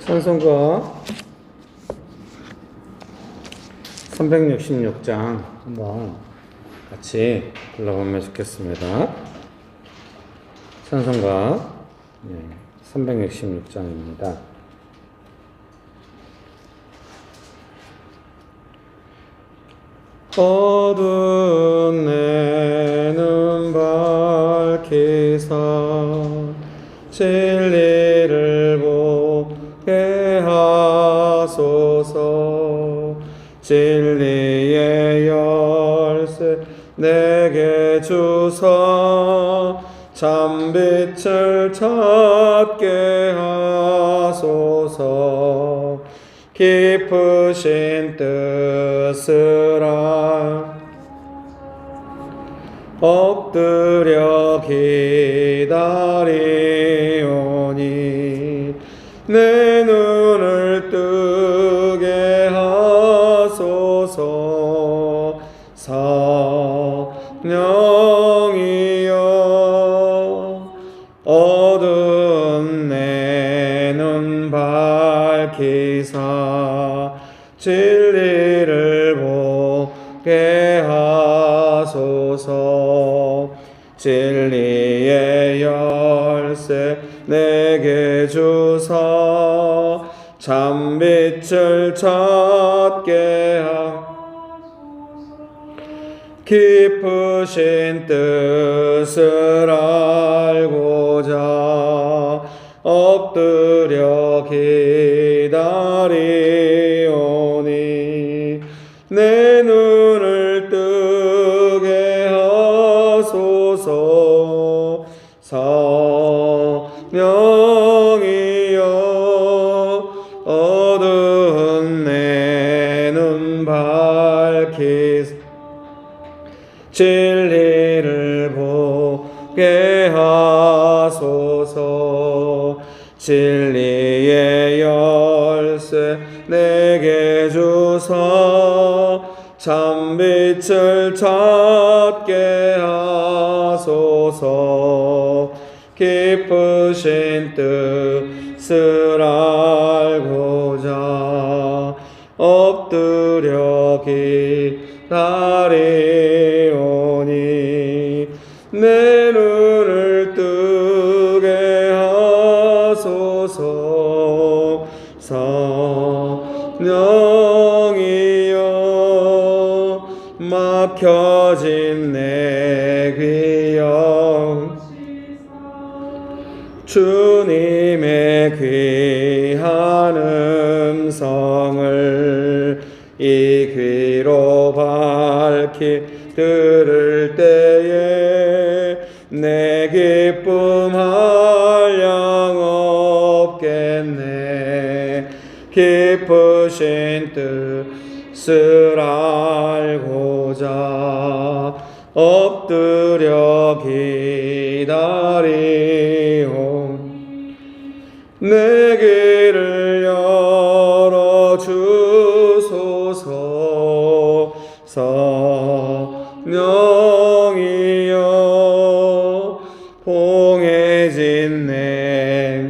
찬송가 366장 한번 같이 불러보면 좋겠습니다. 찬송가 366장입니다. 어두운 내 눈 밝히사 진리를 보게 하소서. 진리의 열쇠 내게 주사 참빛을 찾게 하소서. 깊으신 뜻을 엎드려 기다리오니 내 눈을 뜨게 하소서. 성령이여 어두운 내 눈 밝히사 진리를 보게 하소서. 진리의 열쇠 내게 주사 참빛을 찾게 깊으신 뜻을 알고자 엎드려 기다리오니 내 눈을 뜨게 하소서. 성령이여 어두운 내 눈 밝히사 진리를 보게 하소서. 진리의 열쇠 내게 주사 참빛을 찾게 하소서. 깊으신 뜻을 알고자 엎드려 기다리오니 내 눈을 뜨게 하소서. 성령이여 막혀진 내 귀여 주님의 귀한 음성을 이 귀로 밝히 들을 때에 내 기쁨 한량 없겠네. 깊으신 뜻을 알고자 엎드려 기다리오 내 길을 열어주소서. 성령이여 봉해진 내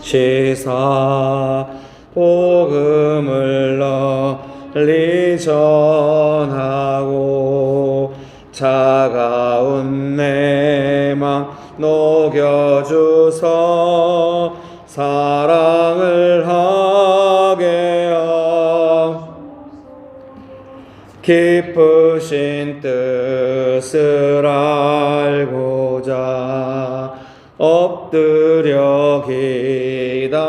시사 복음을 널리 전하고 차가운 내 맘 녹여주서 사랑을 하게 깊으신 뜻을 알고자 엎드려 기다리오니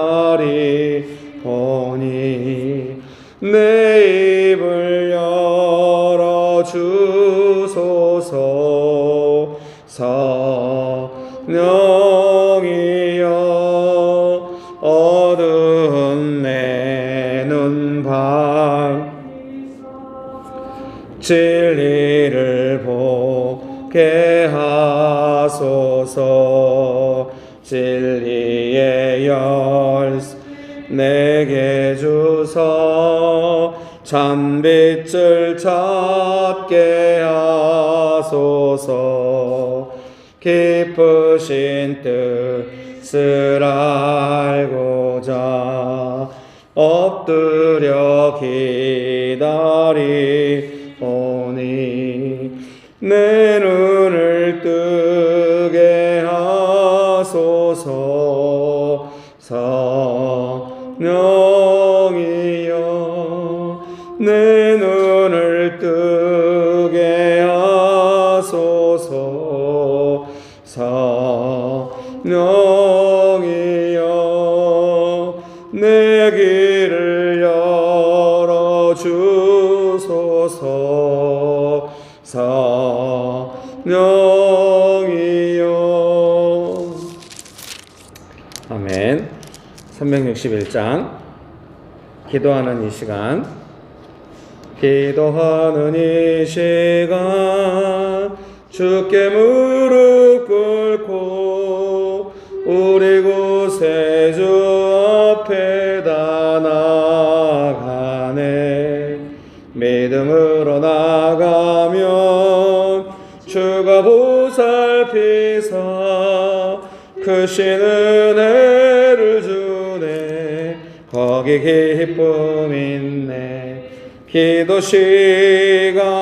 내 입을 열어주소서. 성령이여 어두운 내 눈 진리를 보게 하소서. 진리의 열쇠 내게 주사 참빛을 찾게 하소서. 깊으신 뜻을 알고자 엎드려 기다리오니 내 눈을 뜨게 하소서. 성령이여 내 눈을 뜨게 하소서. 성령이여 내 길을 열어주소서. 성령이여. 아멘. 361장 기도하는 이 시간, 기도하는 이 시간 주께 무릎 꿇고 우리 구세주 앞에다 나가네. 믿음으로 나가면 주가 보살피사 크신 은혜를 주네. 거기 기쁨 있네. 기도 시간에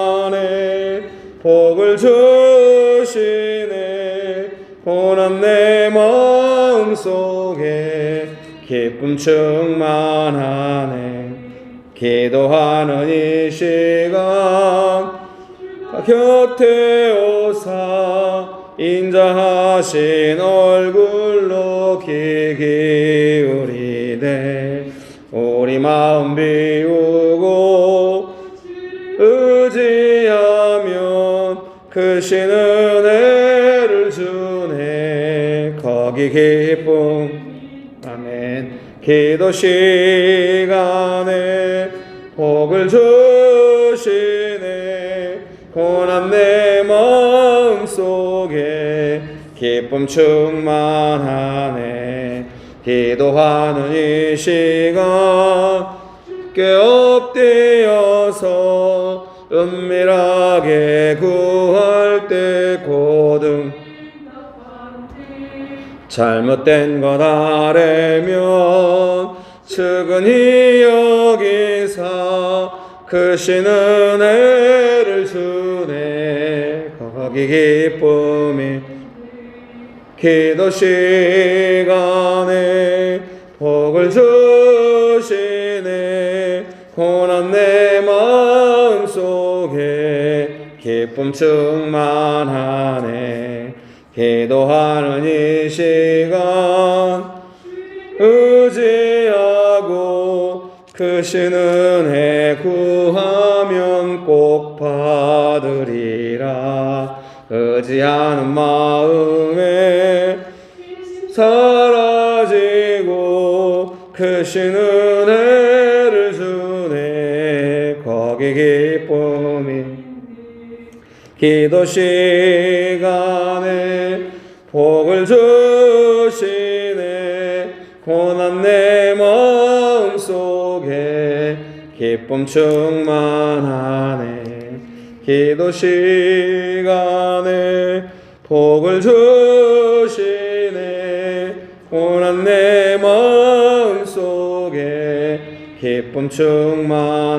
복을 주시네. 고난 내 마음속에 기쁨 충만하네. 기도하는 이 시간 곁에 오사 인자하신 얼굴로 귀 기울이네. 우리 마음 비우고 의지하면 크신 은혜를 주네. 거기 기쁨. 아멘. 기도 시간에 복을 주시네. 고난 내 마음속에 기쁨 충만하네. 기도하는 이 시간 엎드려서 은밀하게 구할 때 고등 잘못된 것 아래면 측은히 여기사 크신 은혜를 주네. 거기 기쁨이. 기도 시간에 복을 주시네. 고난 내 마음속에 기쁨 충만하네. 기도하는 이 시간 의지하고 크신 은혜 구하면 꼭 받으리라. 의지하는 마음에 사라지고 크신 은혜를 주네. 거기 기쁨이. 기도 시간에 복을 주시네. 고난 내 마음속에 기쁨 충만하네. 기도 시간에 복을 주시네. 고난 내 마음속에 기쁨 충만하네.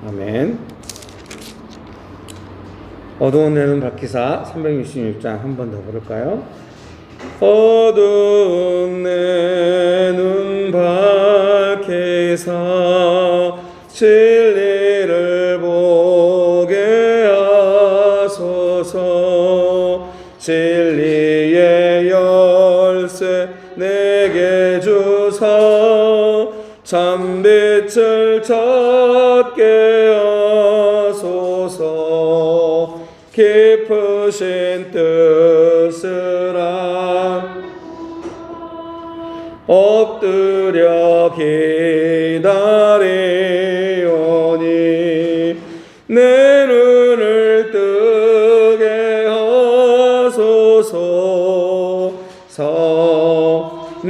아멘. 어두운 내눈 밝히사 366장 한 번 더 부를까요? 어두운 내 눈 밝히사 진리를 보게 하소서. 진리의 열쇠 내게 주사 참빛을 찾게 하소서. 깊으신 뜻을 엎드려 기다리오니 내 눈을 뜨게 하소서. 성령이여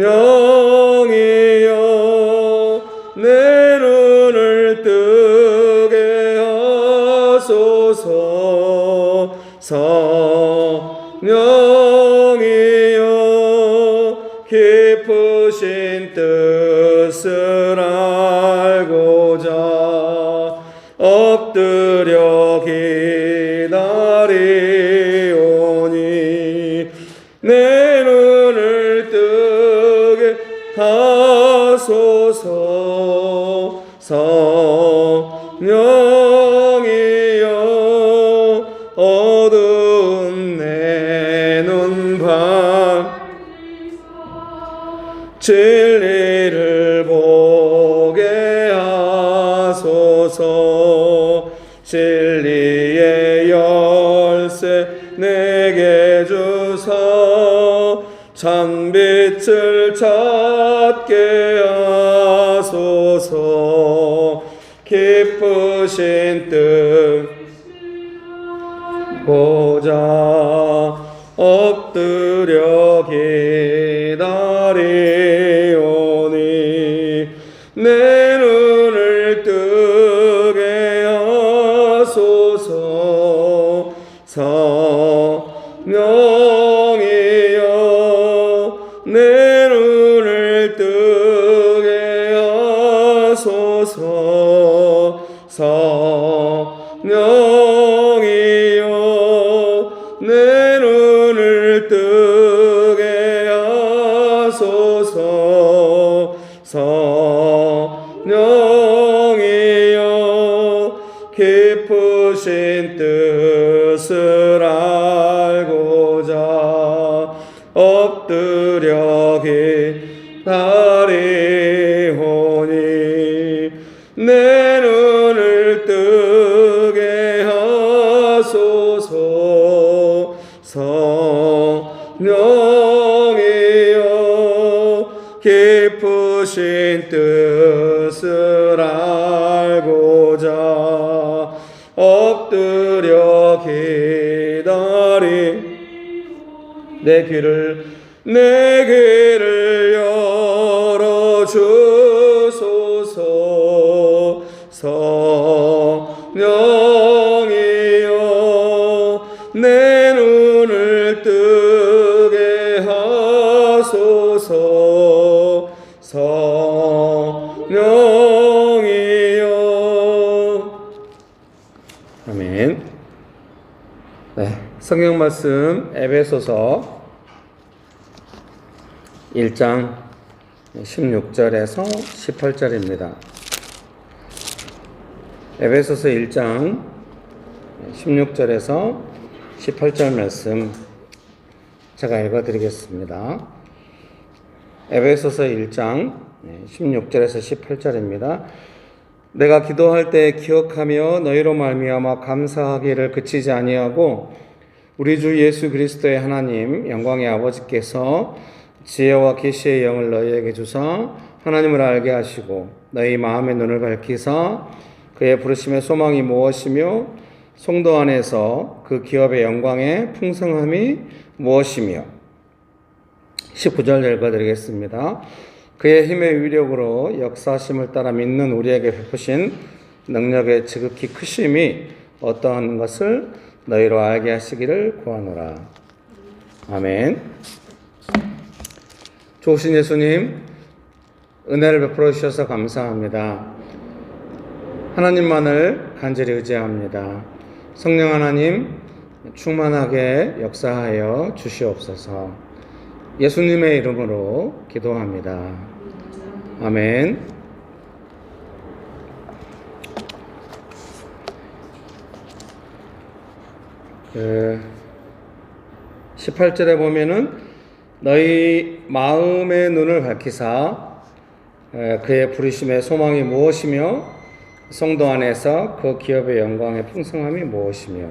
내 눈을 뜨게 하소서. 성령이여 깊으신 뜻을 알고자 엎드려 기다리오니 내 눈을 뜨게 하소서. 성령이여 어두운 내 눈밤 진리를 보게 하소서. 진리의 열쇠 내게 주사 참빛을 찾게 하소서. 깊으신 뜻 보자 엎드려 기다리오니 내 눈을 뜨게 하소서. 성령이여 내 눈을 뜨게 하소서. 성령이여 내 눈을 뜨게 하소서. 성령이여 깊으신 뜻을 알고자 엎드려 기다리오니 내 눈을 뜨게 하소서. 성령이여 깊으신 뜻을 알고자 엎드려 기다리 내 귀를 열어 주소서. 성령이여 내 눈을 뜨게 하소서. 성령이여. 아멘. 네, 성경 말씀 에베소서 1장 16절에서 18절입니다. 에베소서 1장 16절에서 18절 말씀 제가 읽어드리겠습니다. 에베소서 1장 16절에서 18절입니다. 내가 기도할 때 기억하며 너희로 말미암아 감사하기를 그치지 아니하고 우리 주 예수 그리스도의 하나님 영광의 아버지께서 지혜와 계시의 영을 너희에게 주사 하나님을 알게 하시고 너희 마음의 눈을 밝히사 그의 부르심의 소망이 무엇이며 성도 안에서 그 기업의 영광의 풍성함이 무엇이며 19절 읽어드리겠습니다. 그의 힘의 위력으로 역사하심을 따라 믿는 우리에게 베푸신 능력의 지극히 크심이 어떠한 것을 너희로 알게 하시기를 구하노라. 아멘. 좋으신 예수님, 은혜를 베풀어 주셔서 감사합니다. 하나님만을 간절히 의지합니다. 성령 하나님, 충만하게 역사하여 주시옵소서. 예수님의 이름으로 기도합니다. 아멘. 18절에 보면은 너희 마음의 눈을 밝히사 그의 부르심의 소망이 무엇이며 성도 안에서 그 기업의 영광의 풍성함이 무엇이며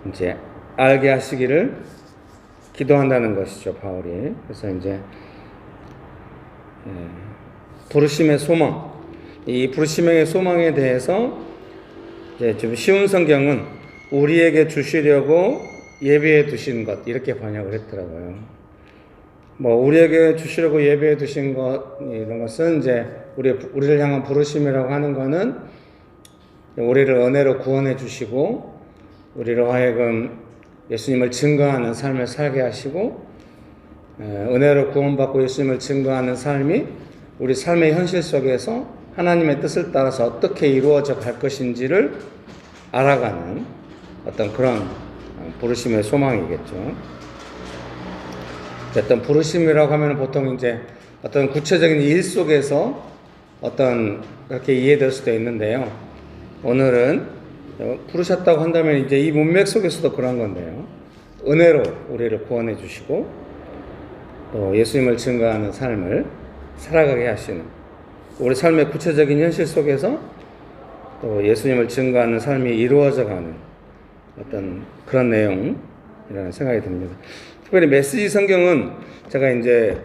이제 알게 하시기를 기도한다는 것이죠, 바울이. 그래서 이제 부르심의 소망, 이 부르심의 소망에 대해서 이제 좀 쉬운 성경은 우리에게 주시려고 예비해 두신 것, 이렇게 번역을 했더라고요. 뭐 우리에게 주시려고 예비해 두신 것, 이런 것은 이제 우리를 향한 부르심이라고 하는 것은 우리를 은혜로 구원해 주시고 우리로 하여금 예수님을 증거하는 삶을 살게 하시고 은혜로 구원받고 예수님을 증거하는 삶이 우리 삶의 현실 속에서 하나님의 뜻을 따라서 어떻게 이루어져 갈 것인지를 알아가는 어떤 그런 부르심의 소망이겠죠. 어떤 부르심이라고 하면 보통 이제 어떤 구체적인 일 속에서 어떤 그렇게 이해될 수도 있는데요. 오늘은 부르셨다고 한다면 이제 이 문맥 속에서도 그런 건데요. 은혜로 우리를 구원해 주시고 또 예수님을 증거하는 삶을 살아가게 하시는 우리 삶의 구체적인 현실 속에서 또 예수님을 증거하는 삶이 이루어져 가는 어떤 그런 내용이라는 생각이 듭니다. 특별히 메시지 성경은 제가 이제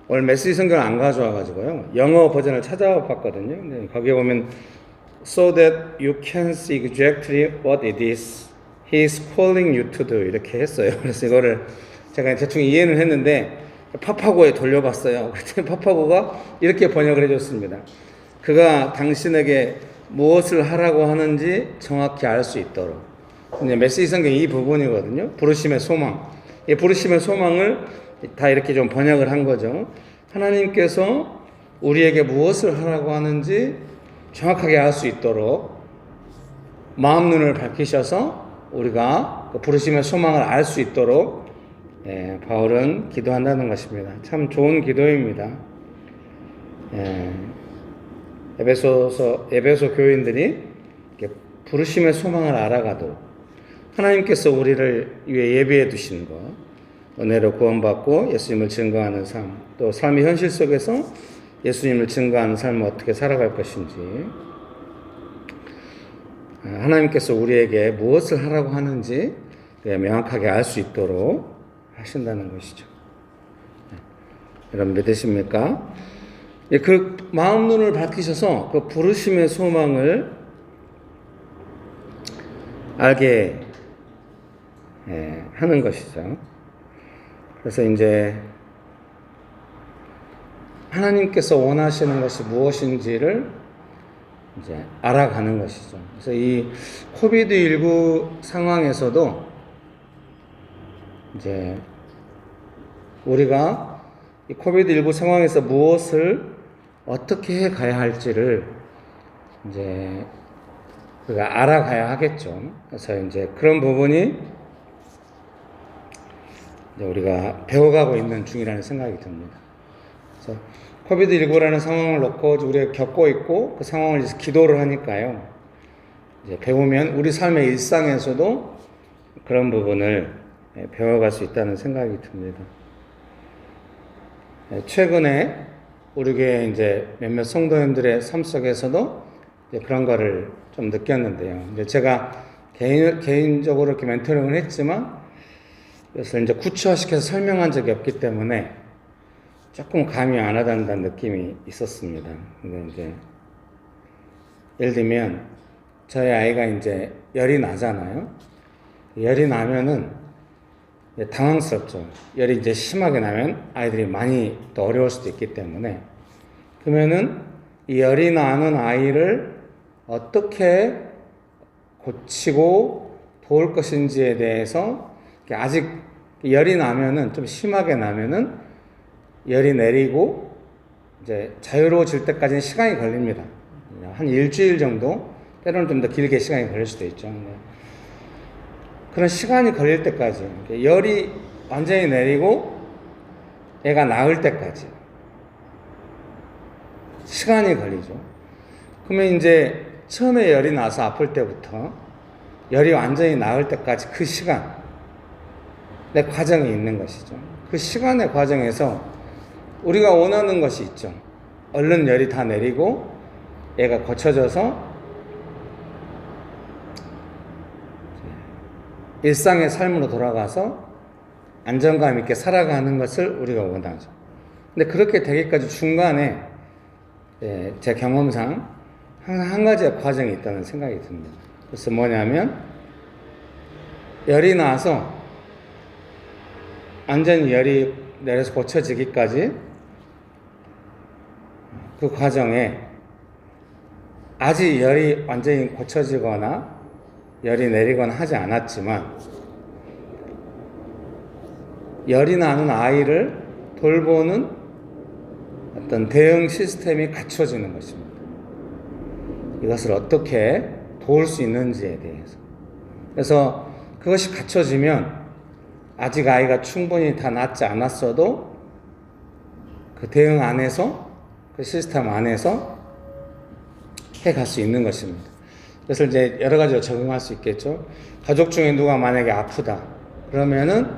오늘 메시지 성경을 안 가져와 가지고요. 영어 버전을 찾아봤거든요. 근데 거기에 보면 so that you can see exactly what it is he is calling you to do 이렇게 했어요. 그래서 이거를 제가 대충 이해는 했는데 파파고에 돌려봤어요. 그랬더니 파파고가 이렇게 번역을 해줬습니다. 그가 당신에게 무엇을 하라고 하는지 정확히 알 수 있도록. 이제 메시지 성경 이 부분이거든요. 부르심의 소망. 이 부르심의 소망을 다 이렇게 좀 번역을 한 거죠. 하나님께서 우리에게 무엇을 하라고 하는지 정확하게 알 수 있도록 마음 눈을 밝히셔서 우리가 그 부르심의 소망을 알 수 있도록 바울은 기도한다는 것입니다. 참 좋은 기도입니다. 에베소 교인들이 부르심의 소망을 알아가도록 하나님께서 우리를 위해 예비해 두신 것, 은혜로 구원받고 예수님을 증거하는 삶, 또 삶의 현실 속에서 예수님을 증거하는 삶을 어떻게 살아갈 것인지, 하나님께서 우리에게 무엇을 하라고 하는지 명확하게 알 수 있도록 하신다는 것이죠. 여러분 믿으십니까? 그 마음 눈을 밝히셔서 그 부르심의 소망을 알게 하는 것이죠. 그래서 이제 하나님께서 원하시는 것이 무엇인지를 이제 알아가는 것이죠. 그래서 이 코비드19 상황에서도 이제 우리가 이 코비드19 상황에서 무엇을 어떻게 해 가야 할지를 이제 우리가 알아가야 하겠죠. 그래서 이제 그런 부분이 이제 우리가 배워가고 있는 중이라는 생각이 듭니다. 그래서 코비드19라는 상황을 놓고 우리가 겪고 있고 그 상황을 이제 기도를 하니까요. 이제 배우면 우리 삶의 일상에서도 그런 부분을 배워갈 수 있다는 생각이 듭니다. 최근에 우리 교회 이제 몇몇 성도님들의 삶 속에서도 이제 그런 거를 좀 느꼈는데요. 이제 제가 개인적으로 이렇게 멘토링을 했지만 그래서 이제 구체화시켜서 설명한 적이 없기 때문에 조금 감이 안 와닿는다는 느낌이 있었습니다. 근데 이제 예를 들면 저희 아이가 이제 열이 나잖아요. 열이 나면은 당황스럽죠. 열이 이제 심하게 나면 아이들이 많이 또 어려울 수도 있기 때문에 그러면은 이 열이 나는 아이를 어떻게 고치고 도울 것인지에 대해서 아직 열이 나면은 좀 심하게 나면은 열이 내리고 이제 자유로워질 때까지는 시간이 걸립니다. 한 일주일 정도, 때로는 좀 더 길게 시간이 걸릴 수도 있죠. 그런 시간이 걸릴 때까지 열이 완전히 내리고 애가 나을 때까지 시간이 걸리죠. 그러면 이제 처음에 열이 나서 아플 때부터 열이 완전히 나을 때까지 그 시간의 과정이 있는 것이죠. 그 시간의 과정에서 우리가 원하는 것이 있죠. 얼른 열이 다 내리고 애가 고쳐져서 일상의 삶으로 돌아가서 안정감 있게 살아가는 것을 우리가 원하죠. 근데 그렇게 되기까지 중간에 제 경험상 항상 한 가지의 과정이 있다는 생각이 듭니다. 그래서 뭐냐면 열이 나서 완전히 열이 내려서 고쳐지기까지 그 과정에 아직 열이 완전히 고쳐지거나 열이 내리거나 하지 않았지만 열이 나는 아이를 돌보는 어떤 대응 시스템이 갖춰지는 것입니다. 이것을 어떻게 도울 수 있는지에 대해서. 그래서 그것이 갖춰지면 아직 아이가 충분히 다 낫지 않았어도 그 대응 안에서, 그 시스템 안에서 해갈 수 있는 것입니다. 그래서 이제 여러 가지로 적응할 수 있겠죠. 가족 중에 누가 만약에 아프다 그러면은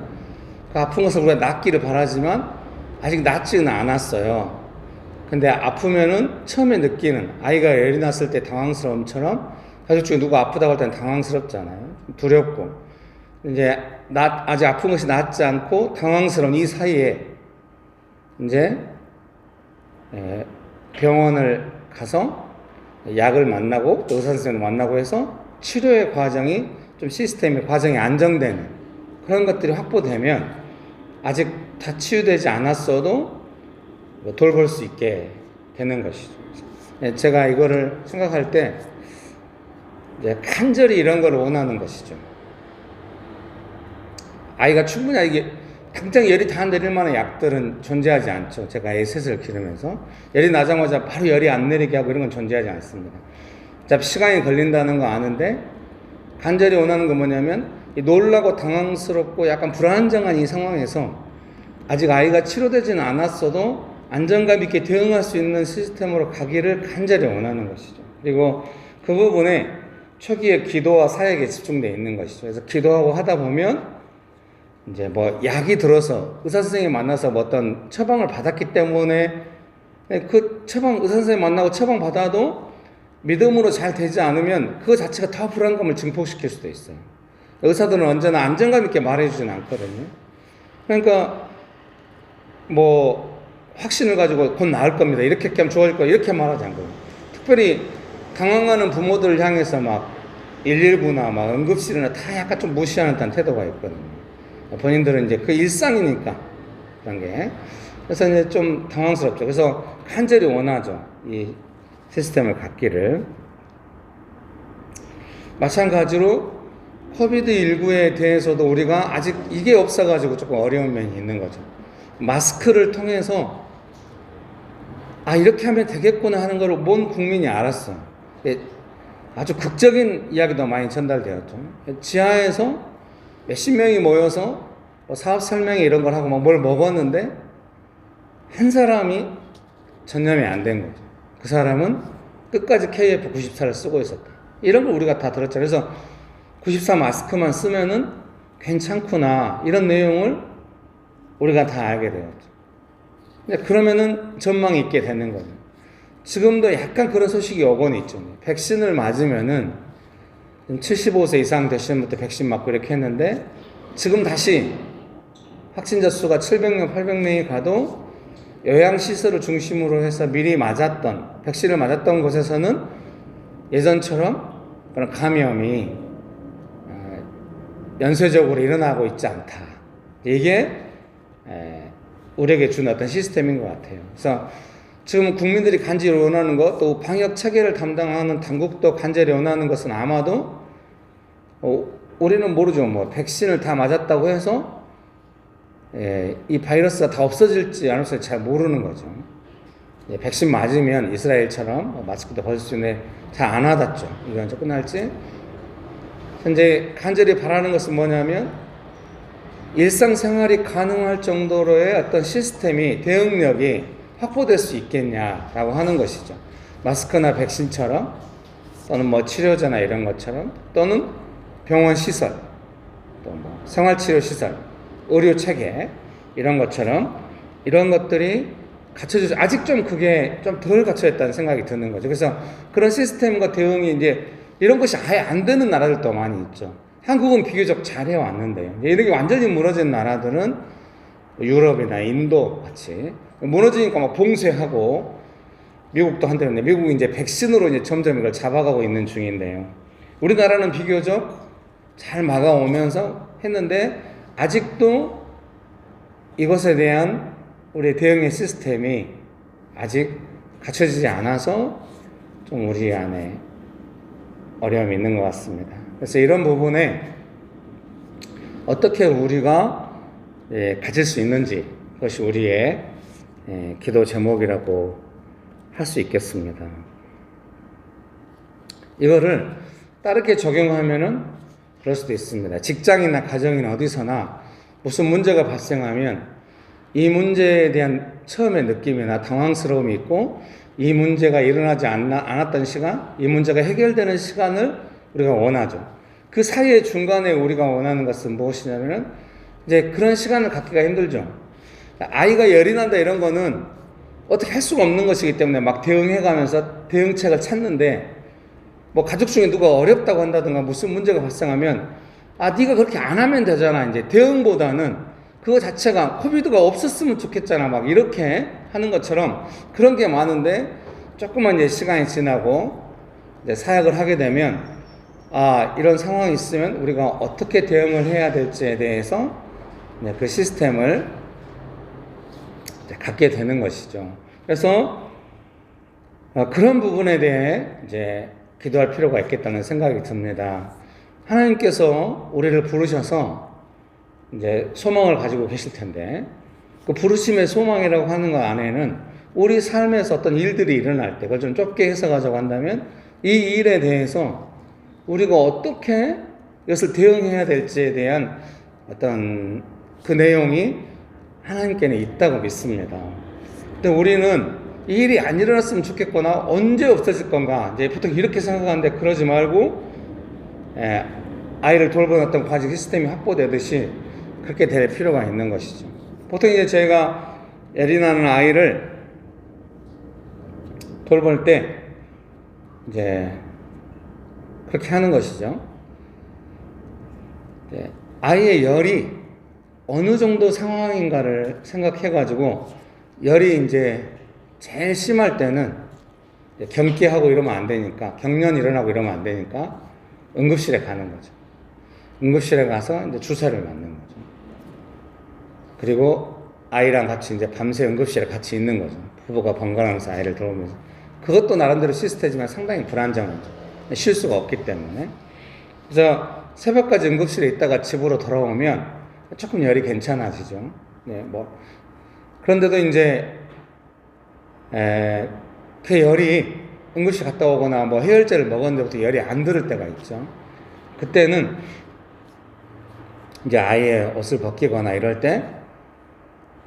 그 아픈 것을 우리가 낫기를 바라지만 아직 낫지는 않았어요. 근데 아프면은 처음에 느끼는, 아이가 열이 났을 때 당황스러움처럼 가족 중에 누가 아프다고 할 때는 당황스럽잖아요. 두렵고. 이제 아직 아픈 것이 낫지 않고 당황스러운 이 사이에 이제 병원을 가서 약을 만나고 의사 선생님을 만나고 해서 치료의 과정이 좀 시스템의 과정이 안정되는 그런 것들이 확보되면 아직 다 치유되지 않았어도 돌볼 수 있게 되는 것이죠. 제가 이거를 생각할 때 이제 간절히 이런 걸 원하는 것이죠. 아이가 충분히 이게 당장 열이 다 내릴 만한 약들은 존재하지 않죠. 제가 애 셋을 기르면서 열이 나자마자 바로 열이 안 내리게 하고 이런 건 존재하지 않습니다. 어차피 시간이 걸린다는 거 아는데 간절히 원하는 건 뭐냐면 놀라고 당황스럽고 약간 불안정한 이 상황에서 아직 아이가 치료되지는 않았어도 안정감 있게 대응할 수 있는 시스템으로 가기를 간절히 원하는 것이죠. 그리고 그 부분에 초기에 기도와 사역에 집중되어 있는 것이죠. 그래서 기도하고 하다 보면 이제 뭐 약이 들어서 의사 선생님 만나서 뭐 어떤 처방을 받았기 때문에 그 처방 의사 선생님 만나고 처방 받아도 믿음으로 잘 되지 않으면 그거 자체가 더 불안감을 증폭시킬 수도 있어요. 의사들은 언제나 안정감 있게 말해주진 않거든요. 그러니까 뭐 확신을 가지고 곧 나을 겁니다. 이렇게 하면 좋아질 거예요. 이렇게 말하지 않거든요. 특별히 당황하는 부모들을 향해서 막 119나 막 응급실이나 다 약간 좀 무시하는 듯한 태도가 있거든요. 본인들은 이제 그 일상이니까 그런 게. 그래서 이제 좀 당황스럽죠. 그래서 간절히 원하죠. 이 시스템을 갖기를. 마찬가지로 코비드19에 대해서도 우리가 아직 이게 없어가지고 조금 어려운 면이 있는 거죠. 마스크를 통해서 이렇게 하면 되겠구나 하는 걸 온 국민이 알았어. 아주 극적인 이야기도 많이 전달되었죠. 지하에서 몇십 명이 모여서 사업 설명회 이런 걸 하고 막 뭘 먹었는데 한 사람이 전염이 안 된 거죠. 그 사람은 끝까지 KF94를 쓰고 있었다. 이런 걸 우리가 다 들었죠. 그래서 94 마스크만 쓰면은 괜찮구나 이런 내용을 우리가 다 알게 되었죠. 그러면은 전망이 있게 되는 거죠. 지금도 약간 그런 소식이 오곤 있죠. 백신을 맞으면은 75세 이상 되시는 분들 백신 맞고 이렇게 했는데 지금 다시 확진자 수가 700명, 800명이 가도 요양시설을 중심으로 해서 미리 맞았던, 백신을 맞았던 곳에서는 예전처럼 그런 감염이 연쇄적으로 일어나고 있지 않다. 이게 우리에게 준 어떤 시스템인 것 같아요. 그래서 지금 국민들이 간절히 원하는 것, 또 방역 체계를 담당하는 당국도 간절히 원하는 것은 아마도 우리는 모르죠. 뭐 백신을 다 맞았다고 해서 이 바이러스가 다 없어질지 안 없어질지 잘 모르는 거죠. 백신 맞으면 이스라엘처럼 마스크도 벗을 수 있는데 잘 안 와닿죠. 이거 언제 끝날지. 현재 간절히 바라는 것은 뭐냐면 일상생활이 가능할 정도로의 어떤 시스템이, 대응력이 확보될 수 있겠냐라고 하는 것이죠. 마스크나 백신처럼, 또는 뭐 치료제나 이런 것처럼, 또는 병원 시설, 또 뭐 생활치료 시설, 의료 체계 이런 것처럼 이런 것들이 갖춰져서 아직 좀 그게 좀 덜 갖춰 있다는 생각이 드는 거죠. 그래서 그런 시스템과 대응이 이제 이런 것이 아예 안 되는 나라들도 많이 있죠. 한국은 비교적 잘 해왔는데요. 이렇게 완전히 무너진 나라들은 유럽이나 인도 같이 무너지니까 막 봉쇄하고, 미국도 한때는 미국이 이제 백신으로 이제 점점 이걸 잡아가고 있는 중인데요. 우리나라는 비교적 잘 막아오면서 했는데 아직도 이것에 대한 우리의 대응의 시스템이 아직 갖춰지지 않아서 좀 우리 안에 어려움이 있는 것 같습니다. 그래서 이런 부분에 어떻게 우리가 가질 수 있는지, 그것이 우리의 기도 제목이라고 할 수 있겠습니다. 이거를 다르게 적용하면은 그럴 수도 있습니다. 직장이나 가정이나 어디서나 무슨 문제가 발생하면 이 문제에 대한 처음의 느낌이나 당황스러움이 있고, 이 문제가 일어나지 않았던 시간, 이 문제가 해결되는 시간을 우리가 원하죠. 그 사이의 중간에 우리가 원하는 것은 무엇이냐면은 이제 그런 시간을 갖기가 힘들죠. 아이가 열이 난다 이런 거는 어떻게 할 수가 없는 것이기 때문에 막 대응해가면서 대응책을 찾는데, 뭐 가족 중에 누가 어렵다고 한다든가 무슨 문제가 발생하면 네가 그렇게 안 하면 되잖아. 이제 대응보다는 그거 자체가 코비드가 없었으면 좋겠잖아. 막 이렇게 하는 것처럼 그런 게 많은데, 조금만 이제 시간이 지나고 이제 사역을 하게 되면 이런 상황이 있으면 우리가 어떻게 대응을 해야 될지에 대해서 그 시스템을 갖게 되는 것이죠. 그래서 그런 부분에 대해 이제 기도할 필요가 있겠다는 생각이 듭니다. 하나님께서 우리를 부르셔서 이제 소망을 가지고 계실 텐데, 그 부르심의 소망이라고 하는 것 안에는 우리 삶에서 어떤 일들이 일어날 때, 그걸 좀 좁게 해석하자고 한다면 이 일에 대해서 우리가 어떻게 이것을 대응해야 될지에 대한 어떤 그 내용이 하나님께는 있다고 믿습니다. 근데 우리는 이 일이 안 일어났으면 좋겠거나 언제 없어질 건가, 이제 보통 이렇게 생각하는데 그러지 말고 아이를 돌보는 어떤 과정 시스템이 확보되듯이 그렇게 될 필요가 있는 것이죠. 보통 이제 제가 열이 나는 아이를 돌볼 때 이제 그렇게 하는 것이죠. 아이의 열이 어느 정도 상황인가를 생각해가지고, 열이 이제 제일 심할 때는 경기하고 이러면 안 되니까, 경련 일어나고 이러면 안 되니까 응급실에 가는 거죠. 응급실에 가서 이제 주사를 맞는 거죠. 그리고 아이랑 같이 이제 밤새 응급실에 같이 있는 거죠. 부부가 번갈아가면서 아이를 돌보면서. 그것도 나름대로 시스템이지만 상당히 불안정하죠. 쉴 수가 없기 때문에. 그래서 새벽까지 응급실에 있다가 집으로 돌아오면 조금 열이 괜찮아지죠. 그런데도 이제 그 열이 응급실 갔다 오거나 뭐 해열제를 먹었는데부터 열이 안 들을 때가 있죠. 그때는 이제 아이의 옷을 벗기거나 이럴 때,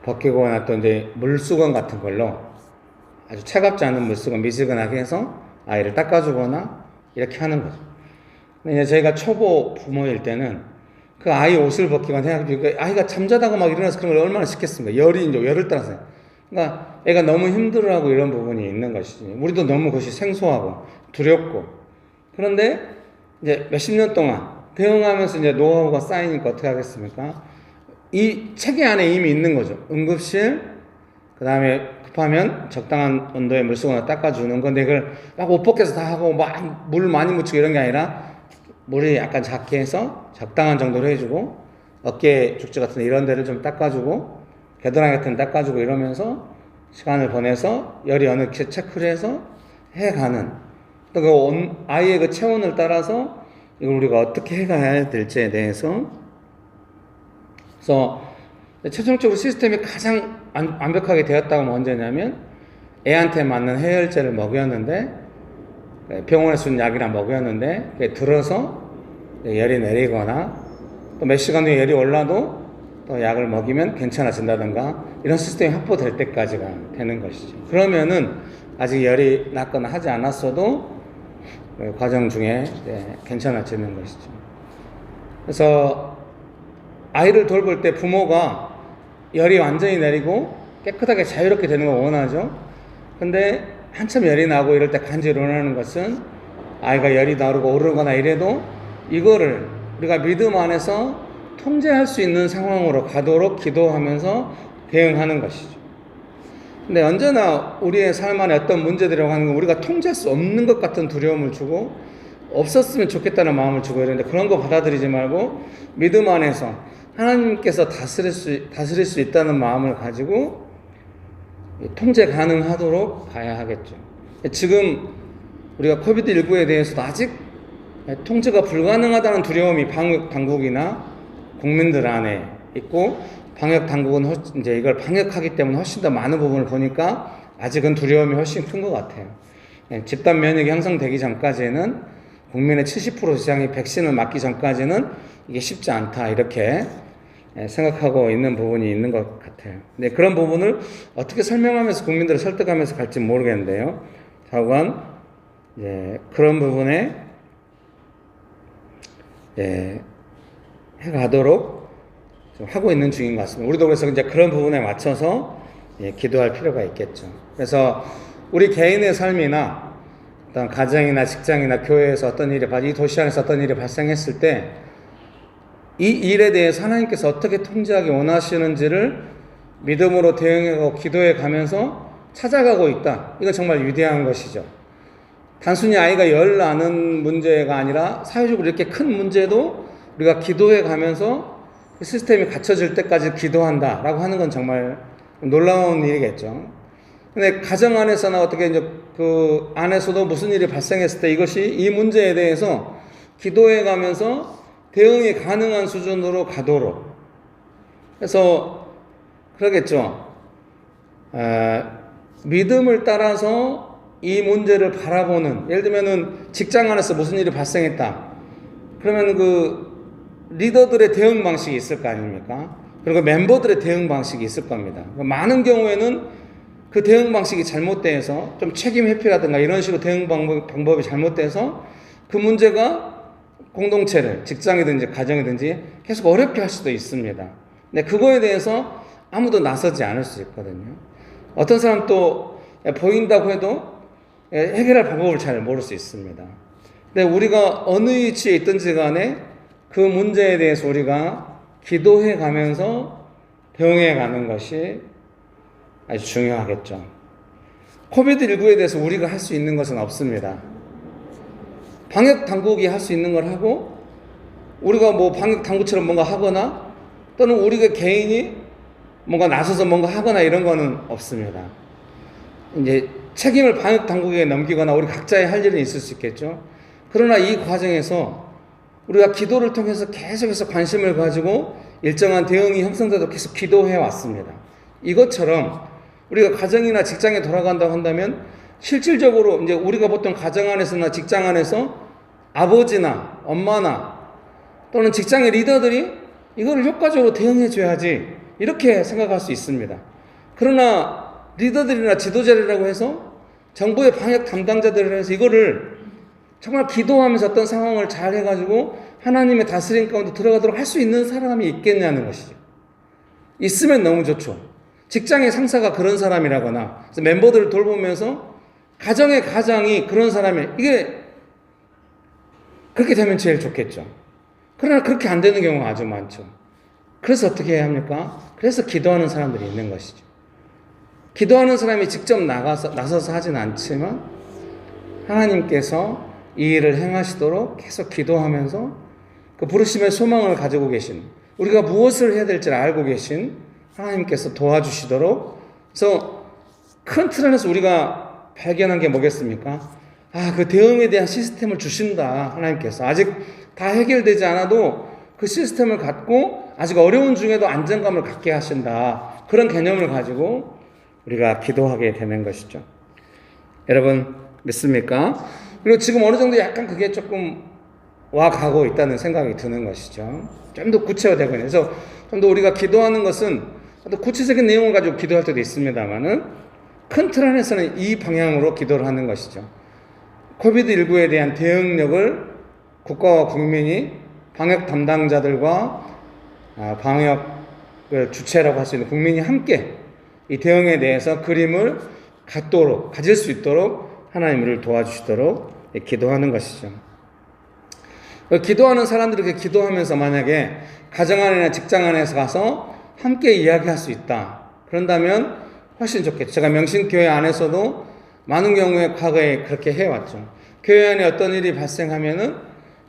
벗기거나 또 이제 물수건 같은 걸로 아주 차갑지 않은 물수건 미지근하게 해서 아이를 닦아주거나 이렇게 하는 거죠. 근데 이제 저희가 초보 부모일 때는 그 아이 옷을 벗기거나 해가지고 아이가 잠자다가 막 일어나서 그런 걸 얼마나 시켰습니까? 열이 이제 열을 따라서. 그러니까 애가 너무 힘들어하고 이런 부분이 있는 것이지. 우리도 너무 그것이 생소하고 두렵고. 그런데 이제 몇십 년 동안 대응하면서 이제 노하우가 쌓이니까 어떻게 하겠습니까? 이 체계 안에 이미 있는 거죠. 응급실, 그 다음에 급하면 적당한 온도의 물수건을 닦아주는 건데, 이걸 막 옷 벗겨서 다 하고 막 물 많이 묻히고 이런 게 아니라 물이 약간 작게 해서 적당한 정도로 해주고, 어깨 죽지 같은 이런 데를 좀 닦아주고, 겨드랑이 같은 데 닦아주고 이러면서 시간을 보내서 열이 어느 체크를 해서 해가는, 또 그 아이의 그 체온을 따라서 이걸 우리가 어떻게 해가야 될지에 대해서, 그래서 최종적으로 시스템이 가장 완벽하게 되었다고 하면 언제냐면, 애한테 맞는 해열제를 먹였는데, 병원에서 준 약이랑 먹였는데 그게 들어서 열이 내리거나, 또 몇 시간 후에 열이 올라도 또 약을 먹이면 괜찮아진다든가, 이런 시스템이 확보될 때까지가 되는 것이죠. 그러면은 아직 열이 났거나 하지 않았어도 그 과정 중에 괜찮아지는 것이죠. 그래서 아이를 돌볼 때 부모가 열이 완전히 내리고 깨끗하게 자유롭게 되는 걸 원하죠. 근데 한참 열이 나고 이럴 때 간절히 원하는 것은, 아이가 열이 나르고 오르거나 이래도 이거를 우리가 믿음 안에서 통제할 수 있는 상황으로 가도록 기도하면서 대응하는 것이죠. 근데 언제나 우리의 삶 안에 어떤 문제들이라고 하는 건 우리가 통제할 수 없는 것 같은 두려움을 주고, 없었으면 좋겠다는 마음을 주고 이러는데, 그런 거 받아들이지 말고 믿음 안에서 하나님께서 다스릴 수 있다는 마음을 가지고 통제 가능하도록 가야 하겠죠. 지금 우리가 코비드19에 대해서도 아직 통제가 불가능하다는 두려움이 방국 당국이나 국민들 안에 있고, 방역 당국은 이제 이걸 방역하기 때문에 훨씬 더 많은 부분을 보니까 아직은 두려움이 훨씬 큰 것 같아요. 집단 면역이 형성되기 전까지는 국민의 70% 이상이 백신을 맞기 전까지는 이게 쉽지 않다 이렇게 생각하고 있는 부분이 있는 것 같아요. 근데 그런 부분을 어떻게 설명하면서 국민들을 설득하면서 갈지 모르겠는데요. 좌우간 그런 부분에 해가도록 좀 하고 있는 중인 것 같습니다. 우리도 그래서 이제 그런 부분에 맞춰서 기도할 필요가 있겠죠. 그래서 우리 개인의 삶이나 어떤 가정이나 직장이나 교회에서 어떤 일이, 이 도시 안에서 어떤 일이 발생했을 때 이 일에 대해서 하나님께서 어떻게 통제하기 원하시는지를 믿음으로 대응하고 기도해 가면서 찾아가고 있다. 이건 정말 위대한 것이죠. 단순히 아이가 열 나는 문제가 아니라 사회적으로 이렇게 큰 문제도 우리가 기도해 가면서 시스템이 갖춰질 때까지 기도한다라고 하는 건 정말 놀라운 일이겠죠. 근데 가정 안에서나 어떻게 이제 그 안에서도 무슨 일이 발생했을 때 이것이 이 문제에 대해서 기도해 가면서 대응이 가능한 수준으로 가도록. 그래서 그러겠죠. 믿음을 따라서 이 문제를 바라보는, 예를 들면은 직장 안에서 무슨 일이 발생했다. 그러면 그 리더들의 대응 방식이 있을 거 아닙니까? 그리고 멤버들의 대응 방식이 있을 겁니다. 많은 경우에는 그 대응 방식이 잘못돼서 좀 책임 회피라든가 이런 식으로 대응 방법이 잘못돼서 그 문제가 공동체를, 직장이든지 가정이든지 계속 어렵게 할 수도 있습니다. 근데 그거에 대해서 아무도 나서지 않을 수 있거든요. 어떤 사람 또 보인다고 해도 해결할 방법을 잘 모를 수 있습니다. 근데 우리가 어느 위치에 있든지 간에 그 문제에 대해서 우리가 기도해 가면서 대응해 가는 것이 아주 중요하겠죠. 코비드19에 대해서 우리가 할 수 있는 것은 없습니다. 방역 당국이 할 수 있는 걸 하고 우리가 뭐 방역 당국처럼 뭔가 하거나 또는 우리가 개인이 뭔가 나서서 뭔가 하거나 이런 거는 없습니다. 이제 책임을 방역 당국에 넘기거나 우리 각자의 할 일은 있을 수 있겠죠. 그러나 이 과정에서 우리가 기도를 통해서 계속해서 관심을 가지고 일정한 대응이 형성되도록 계속 기도해 왔습니다. 이것처럼 우리가 가정이나 직장에 돌아간다고 한다면 실질적으로 이제 우리가 보통 가정 안에서나 직장 안에서 아버지나 엄마나 또는 직장의 리더들이 이거를 효과적으로 대응해 줘야지 이렇게 생각할 수 있습니다. 그러나 리더들이나 지도자라고 해서 정부의 방역 담당자들을 해서 이거를 정말 기도하면서 어떤 상황을 잘 해가지고 하나님의 다스림 가운데 들어가도록 할 수 있는 사람이 있겠냐는 것이죠. 있으면 너무 좋죠. 직장의 상사가 그런 사람이라거나 그래서 멤버들을 돌보면서 가정의 가장이 그런 사람이 이게 그렇게 되면 제일 좋겠죠. 그러나 그렇게 안 되는 경우가 아주 많죠. 그래서 어떻게 해야 합니까? 그래서 기도하는 사람들이 있는 것이죠. 기도하는 사람이 직접 나서서 하진 않지만 하나님께서 이 일을 행하시도록 계속 기도하면서 그 부르심의 소망을 가지고 계신, 우리가 무엇을 해야 될지를 알고 계신 하나님께서 도와주시도록. 그래서 큰 틀 안에서 우리가 발견한 게 뭐겠습니까? 그 대응에 대한 시스템을 주신다. 하나님께서 아직 다 해결되지 않아도 그 시스템을 갖고 아직 어려운 중에도 안정감을 갖게 하신다. 그런 개념을 가지고 우리가 기도하게 되는 것이죠. 여러분 믿습니까? 그리고 지금 어느 정도 약간 그게 조금 와가고 있다는 생각이 드는 것이죠. 좀 더 구체화되고 있는. 그래서 좀 더 우리가 기도하는 것은 구체적인 내용을 가지고 기도할 때도 있습니다만은 큰 틀 안에서는 이 방향으로 기도를 하는 것이죠. 코비드19에 대한 대응력을 국가와 국민이 방역 담당자들과 방역을 주체라고 할 수 있는 국민이 함께 이 대응에 대해서 그림을 가질 수 있도록 하나님을 도와주시도록 기도하는 것이죠. 기도하는 사람들이 이렇게 기도하면서 만약에 가정 안이나 직장 안에서 가서 함께 이야기할 수 있다. 그런다면 훨씬 좋겠죠. 제가 명신교회 안에서도 많은 경우에 과거에 그렇게 해왔죠. 교회 안에 어떤 일이 발생하면은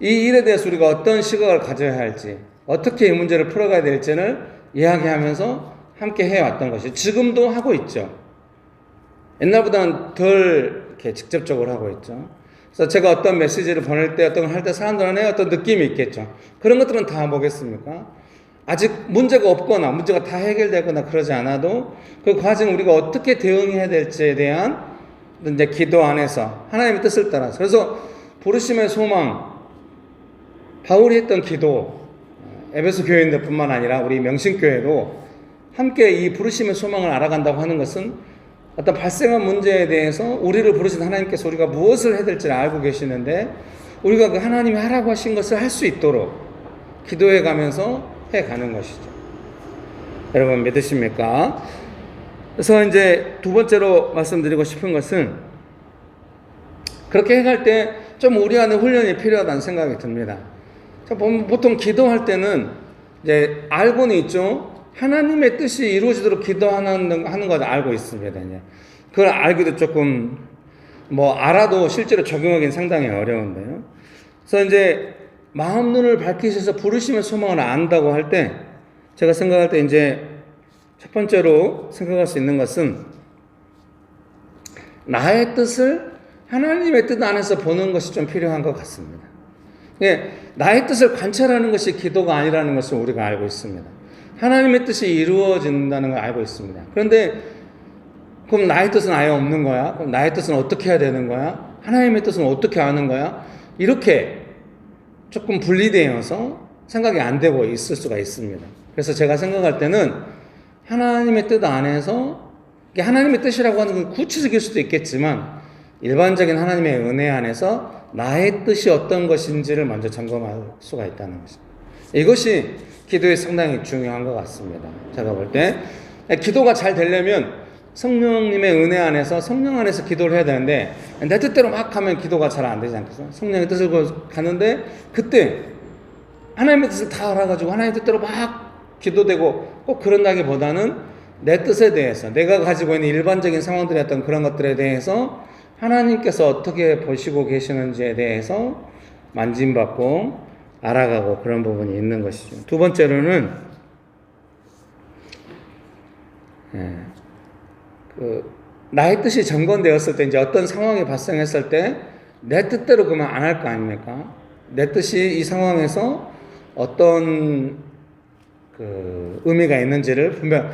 이 일에 대해서 우리가 어떤 시각을 가져야 할지, 어떻게 이 문제를 풀어가야 될지를 이야기하면서 함께 해왔던 것이 지금도 하고 있죠. 옛날보다는 덜 이렇게 직접적으로 하고 있죠. 그래서 제가 어떤 메시지를 보낼 때, 어떤 걸 할 때 사람들한테 어떤 느낌이 있겠죠. 그런 것들은 다 뭐겠습니까? 아직 문제가 없거나 문제가 다 해결되거나 그러지 않아도 그 과정 우리가 어떻게 대응해야 될지에 대한 이제 기도 안에서 하나님의 뜻을 따라서, 그래서 부르심의 소망, 바울이 했던 기도, 에베소 교인들뿐만 아니라 우리 명신교회도 함께 이 부르심의 소망을 알아간다고 하는 것은 어떤 발생한 문제에 대해서 우리를 부르신 하나님께서 우리가 무엇을 해야 될지를 알고 계시는데 우리가 그 하나님이 하라고 하신 것을 할 수 있도록 기도해 가면서 해가는 것이죠. 여러분 믿으십니까? 그래서 이제 두 번째로 말씀드리고 싶은 것은, 그렇게 해갈 때 좀 우리 안에 훈련이 필요하다는 생각이 듭니다. 보통 기도할 때는 이제 알고는 있죠. 하나님의 뜻이 이루어지도록 기도하는 걸 알고 있습니다. 그걸 알기도 조금 알아도 실제로 적용하기는 상당히 어려운데요. 그래서 이제 마음 눈을 밝히셔서 부르심의 소망을 안다고 할 때, 제가 생각할 때 이제 첫 번째로 생각할 수 있는 것은 나의 뜻을 하나님의 뜻 안에서 보는 것이 좀 필요한 것 같습니다. 나의 뜻을 관찰하는 것이 기도가 아니라는 것을 우리가 알고 있습니다. 하나님의 뜻이 이루어진다는 걸 알고 있습니다. 그런데 그럼 나의 뜻은 아예 없는 거야? 그럼 나의 뜻은 어떻게 해야 되는 거야? 하나님의 뜻은 어떻게 아는 거야? 이렇게 조금 분리되어서 생각이 안 되고 있을 수가 있습니다. 그래서 제가 생각할 때는 하나님의 뜻 안에서, 하나님의 뜻이라고 하는 건 구체적일 수도 있겠지만 일반적인 하나님의 은혜 안에서 나의 뜻이 어떤 것인지를 먼저 점검할 수가 있다는 것입니다. 이것이 기도에 상당히 중요한 것 같습니다. 제가 볼 때 기도가 잘 되려면 성령님의 은혜 안에서, 성령 안에서 기도를 해야 되는데 내 뜻대로 막 하면 기도가 잘 안 되지 않겠어요? 성령의 뜻을 가는데 그때 하나님의 뜻을 다 알아가지고 하나님의 뜻대로 막 기도되고, 꼭 그런다기보다는 내 뜻에 대해서, 내가 가지고 있는 일반적인 상황들의 어떤 그런 것들에 대해서 하나님께서 어떻게 보시고 계시는지에 대해서 만짐받고 알아가고 그런 부분이 있는 것이죠. 두 번째로는 나의 뜻이 점검되었을 때, 이제 어떤 상황이 발생했을 때 내 뜻대로 그러면 안 할 거 아닙니까? 내 뜻이 이 상황에서 어떤 의미가 있는지를 분명,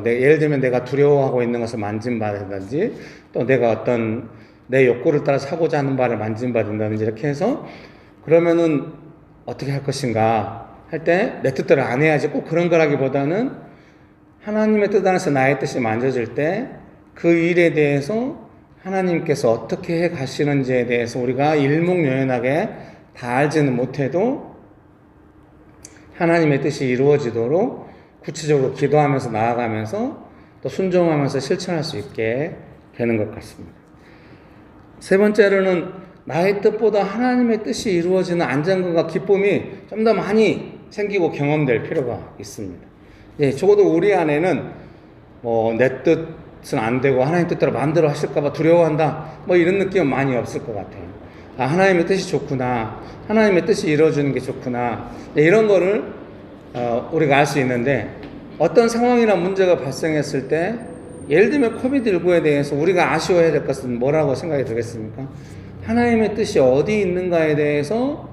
예를 들면 내가 두려워하고 있는 것을 만짐받는다든지, 또 내가 어떤 내 욕구를 따라서 하고자 하는 바를 만짐받는다든지, 이렇게 해서 그러면은 어떻게 할 것인가 할 때 내 뜻대로 안 해야지, 꼭 그런 거라기보다는 하나님의 뜻 안에서 나의 뜻이 만져질 때 그 일에 대해서 하나님께서 어떻게 해 가시는지에 대해서 우리가 일목요연하게 다 알지는 못해도 하나님의 뜻이 이루어지도록 구체적으로 기도하면서 나아가면서 또 순종하면서 실천할 수 있게 되는 것 같습니다. 세 번째로는 나의 뜻보다 하나님의 뜻이 이루어지는 안정감과 기쁨이 좀 더 많이 생기고 경험될 필요가 있습니다. 적어도 우리 안에는 내 뜻은 안 되고 하나님 뜻대로 마음대로 하실까봐 두려워한다, 이런 느낌은 많이 없을 것 같아요. 하나님의 뜻이 좋구나, 하나님의 뜻이 이루어지는 게 좋구나, 이런 거를 우리가 알 수 있는데, 어떤 상황이나 문제가 발생했을 때, 예를 들면 코비드19에 대해서 우리가 아쉬워해야 될 것은 뭐라고 생각이 들겠습니까? 하나님의 뜻이 어디 있는가에 대해서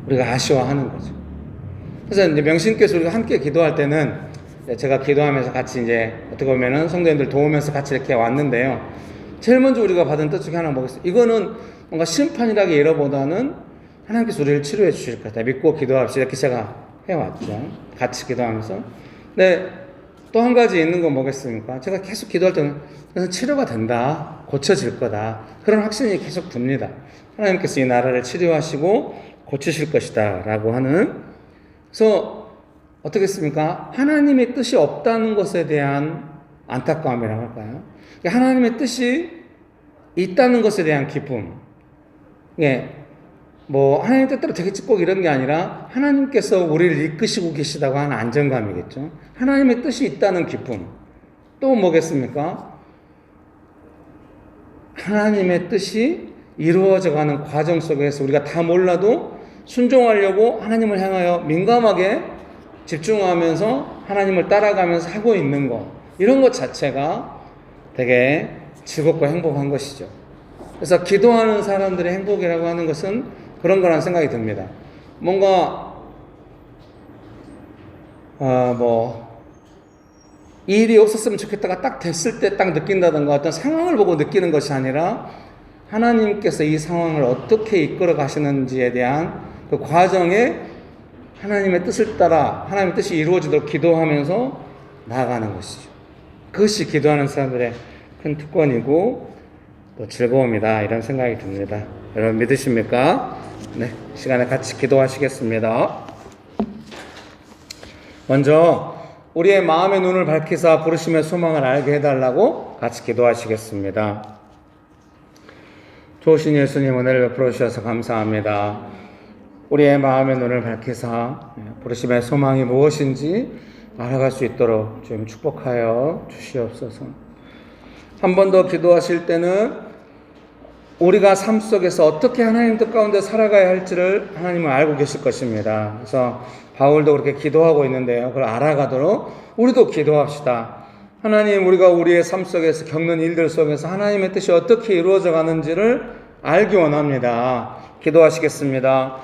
우리가 아쉬워하는 거죠. 그래서 이제 명신께서 우리가 함께 기도할 때는, 제가 기도하면서 같이 이제 어떻게 보면은 성도님들 도우면서 같이 이렇게 왔는데요. 제일 먼저 우리가 받은 뜻 중에 하나 뭐겠어요? 이거는 뭔가 심판이라기보다는 하나님께서 우리를 치료해 주실 것 같아요. 믿고 기도합시다. 이렇게 제가 해왔죠. 같이 기도하면서. 근데 또 한 가지 있는 건 뭐겠습니까? 제가 계속 기도할 때는 그래서 치료가 된다, 고쳐질 거다, 그런 확신이 계속 듭니다. 하나님께서 이 나라를 치료하시고 고치실 것이다 라고 하는. 그래서 어떻겠습니까? 하나님의 뜻이 없다는 것에 대한 안타까움이라고 할까요? 하나님의 뜻이 있다는 것에 대한 기쁨. 하나님 뜻대로 되겠지 꼭 이런 게 아니라 하나님께서 우리를 이끄시고 계시다고 하는 안정감이겠죠. 하나님의 뜻이 있다는 기쁨. 또 뭐겠습니까? 하나님의 뜻이 이루어져가는 과정 속에서 우리가 다 몰라도 순종하려고 하나님을 향하여 민감하게 집중하면서 하나님을 따라가면서 하고 있는 것, 이런 것 자체가 되게 즐겁고 행복한 것이죠. 그래서 기도하는 사람들의 행복이라고 하는 것은 그런 거라는 생각이 듭니다. 뭔가 뭐 이 일이 없었으면 좋겠다가 딱 됐을 때 딱 느낀다든가 어떤 상황을 보고 느끼는 것이 아니라 하나님께서 이 상황을 어떻게 이끌어 가시는지에 대한 그 과정에 하나님의 뜻을 따라 하나님의 뜻이 이루어지도록 기도하면서 나아가는 것이죠. 그것이 기도하는 사람들의 큰 특권이고 또 즐거움이다, 이런 생각이 듭니다. 여러분 믿으십니까? 네, 시간에 같이 기도하시겠습니다. 먼저 우리의 마음의 눈을 밝히사 부르심의 소망을 알게 해달라고 같이 기도하시겠습니다. 좋으신 예수님, 은혜를 베풀어 주셔서 감사합니다. 우리의 마음의 눈을 밝히사 부르심의 소망이 무엇인지 알아갈 수 있도록 좀 축복하여 주시옵소서. 한 번 더 기도하실 때는 우리가 삶 속에서 어떻게 하나님 뜻 가운데 살아가야 할지를 하나님은 알고 계실 것입니다. 그래서 바울도 그렇게 기도하고 있는데요, 그걸 알아가도록 우리도 기도합시다. 하나님, 우리가 우리의 삶 속에서 겪는 일들 속에서 하나님의 뜻이 어떻게 이루어져 가는지를 알기 원합니다. 기도하시겠습니다.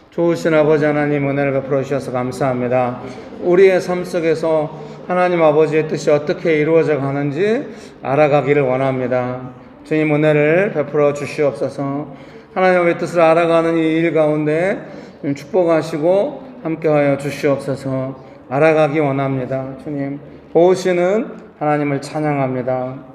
좋으신 아버지 하나님, 은혜를 베풀어 주셔서 감사합니다. 우리의 삶 속에서 하나님 아버지의 뜻이 어떻게 이루어져 가는지 알아가기를 원합니다. 주님, 은혜를 베풀어 주시옵소서. 하나님의 뜻을 알아가는 이 일 가운데 축복하시고 함께하여 주시옵소서. 알아가기 원합니다. 주님, 보시는 하나님을 찬양합니다.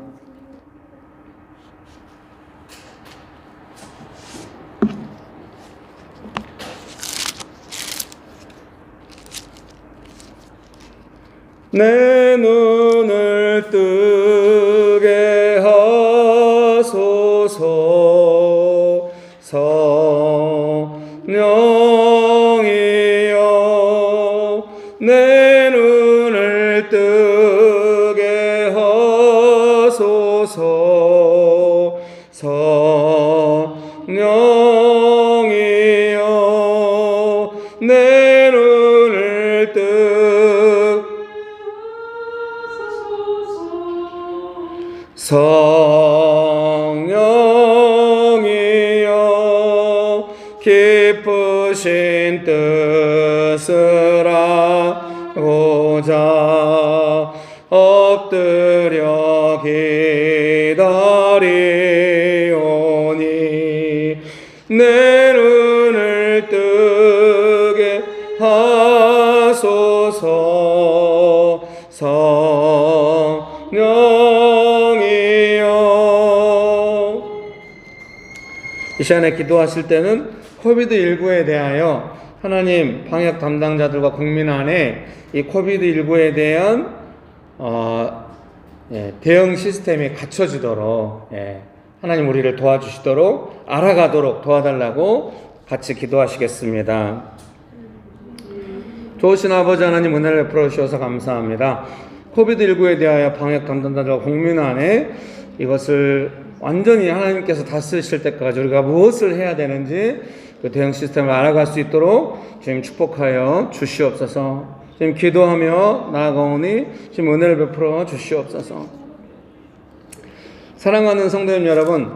내 눈을 뜨게 하소서. 성령이여, 내 눈을 뜨게 하소서. 성령이여, 내 눈을 성령이여, 기쁘신 뜻을 알고자 엎드려 기다리오니 내 눈을 뜨게 하소서. 이 시간에 기도하실 때는 코비드19에 대하여 하나님, 방역 담당자들과 국민 안에 이 코비드19에 대한 대응 시스템이 갖춰지도록 하나님 우리를 도와주시도록 알아가도록 도와달라고 같이 기도하시겠습니다. 좋으신 아버지 하나님, 은혜를 베풀어 주셔서 감사합니다. 코비드19에 대하여 방역 담당자들과 국민 안에 이것을 완전히 하나님께서 다스리실 때까지 우리가 무엇을 해야 되는지 그 대응 시스템을 알아갈 수 있도록 주님 축복하여 주시옵소서. 지금 기도하며 나아가오니 지금 은혜를 베풀어 주시옵소서. 사랑하는 성도님 여러분,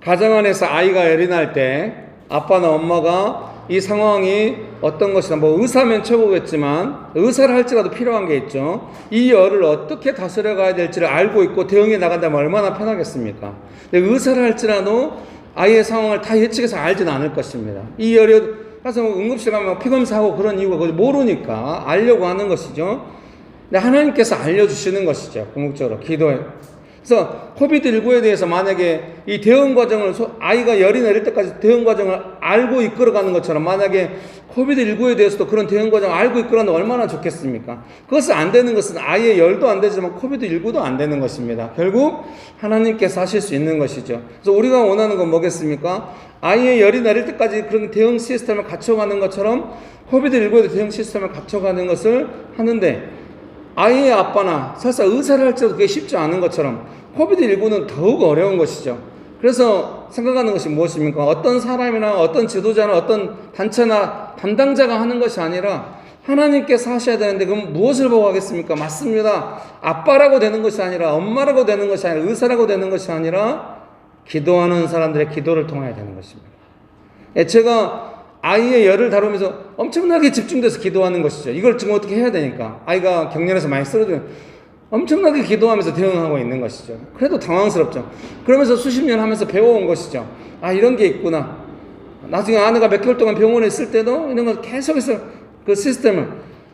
가정 안에서 아이가 열이 날 때 아빠나 엄마가 이 상황이 어떤 것이다, 뭐 의사면 최고겠지만 의사를 할지라도 필요한 게 있죠. 이 열을 어떻게 다스려 가야 될지를 알고 있고 대응해 나간다면 얼마나 편하겠습니까? 근데 의사를 할지라도 아이의 상황을 다 예측해서 알지는 않을 것입니다. 이 열이 가서 응급실 가면 피검사하고 그런 이유가 모르니까 알려고 하는 것이죠. 근데 하나님께서 알려주시는 것이죠. 궁극적으로 기도해. 그래서 코비드19에 대해서 만약에 이 대응 과정을 아이가 열이 내릴 때까지 대응 과정을 알고 이끌어가는 것처럼 만약에 코비드19에 대해서도 그런 대응 과정을 알고 이끌어가면 얼마나 좋겠습니까? 그것은 안 되는 것은 아이의 열도 안 되지만 코비드19도 안 되는 것입니다. 결국 하나님께서 하실 수 있는 것이죠. 그래서 우리가 원하는 건 뭐겠습니까? 아이의 열이 내릴 때까지 그런 대응 시스템을 갖춰가는 것처럼 코비드19에 대응 시스템을 갖춰가는 것을 하는데 아이의 아빠나 설사 의사를 할지라도 그게 쉽지 않은 것처럼 코비드19는 더욱 어려운 것이죠. 그래서 생각하는 것이 무엇입니까? 어떤 사람이나 어떤 지도자나 어떤 단체나 담당자가 하는 것이 아니라 하나님께서 하셔야 되는데 그럼 무엇을 보고 하겠습니까? 맞습니다. 아빠라고 되는 것이 아니라 엄마라고 되는 것이 아니라 의사라고 되는 것이 아니라 기도하는 사람들의 기도를 통해야 되는 것입니다. 제가 아이의 열을 다루면서 엄청나게 집중돼서 기도하는 것이죠. 이걸 지금 어떻게 해야 되니까. 아이가 격렬해서 많이 쓰러지면 엄청나게 기도하면서 대응하고 있는 것이죠. 그래도 당황스럽죠. 그러면서 수십 년 하면서 배워온 것이죠. 아, 이런 게 있구나. 나중에 아내가 몇 개월 동안 병원에 있을 때도 이런 걸 계속해서 그 시스템을,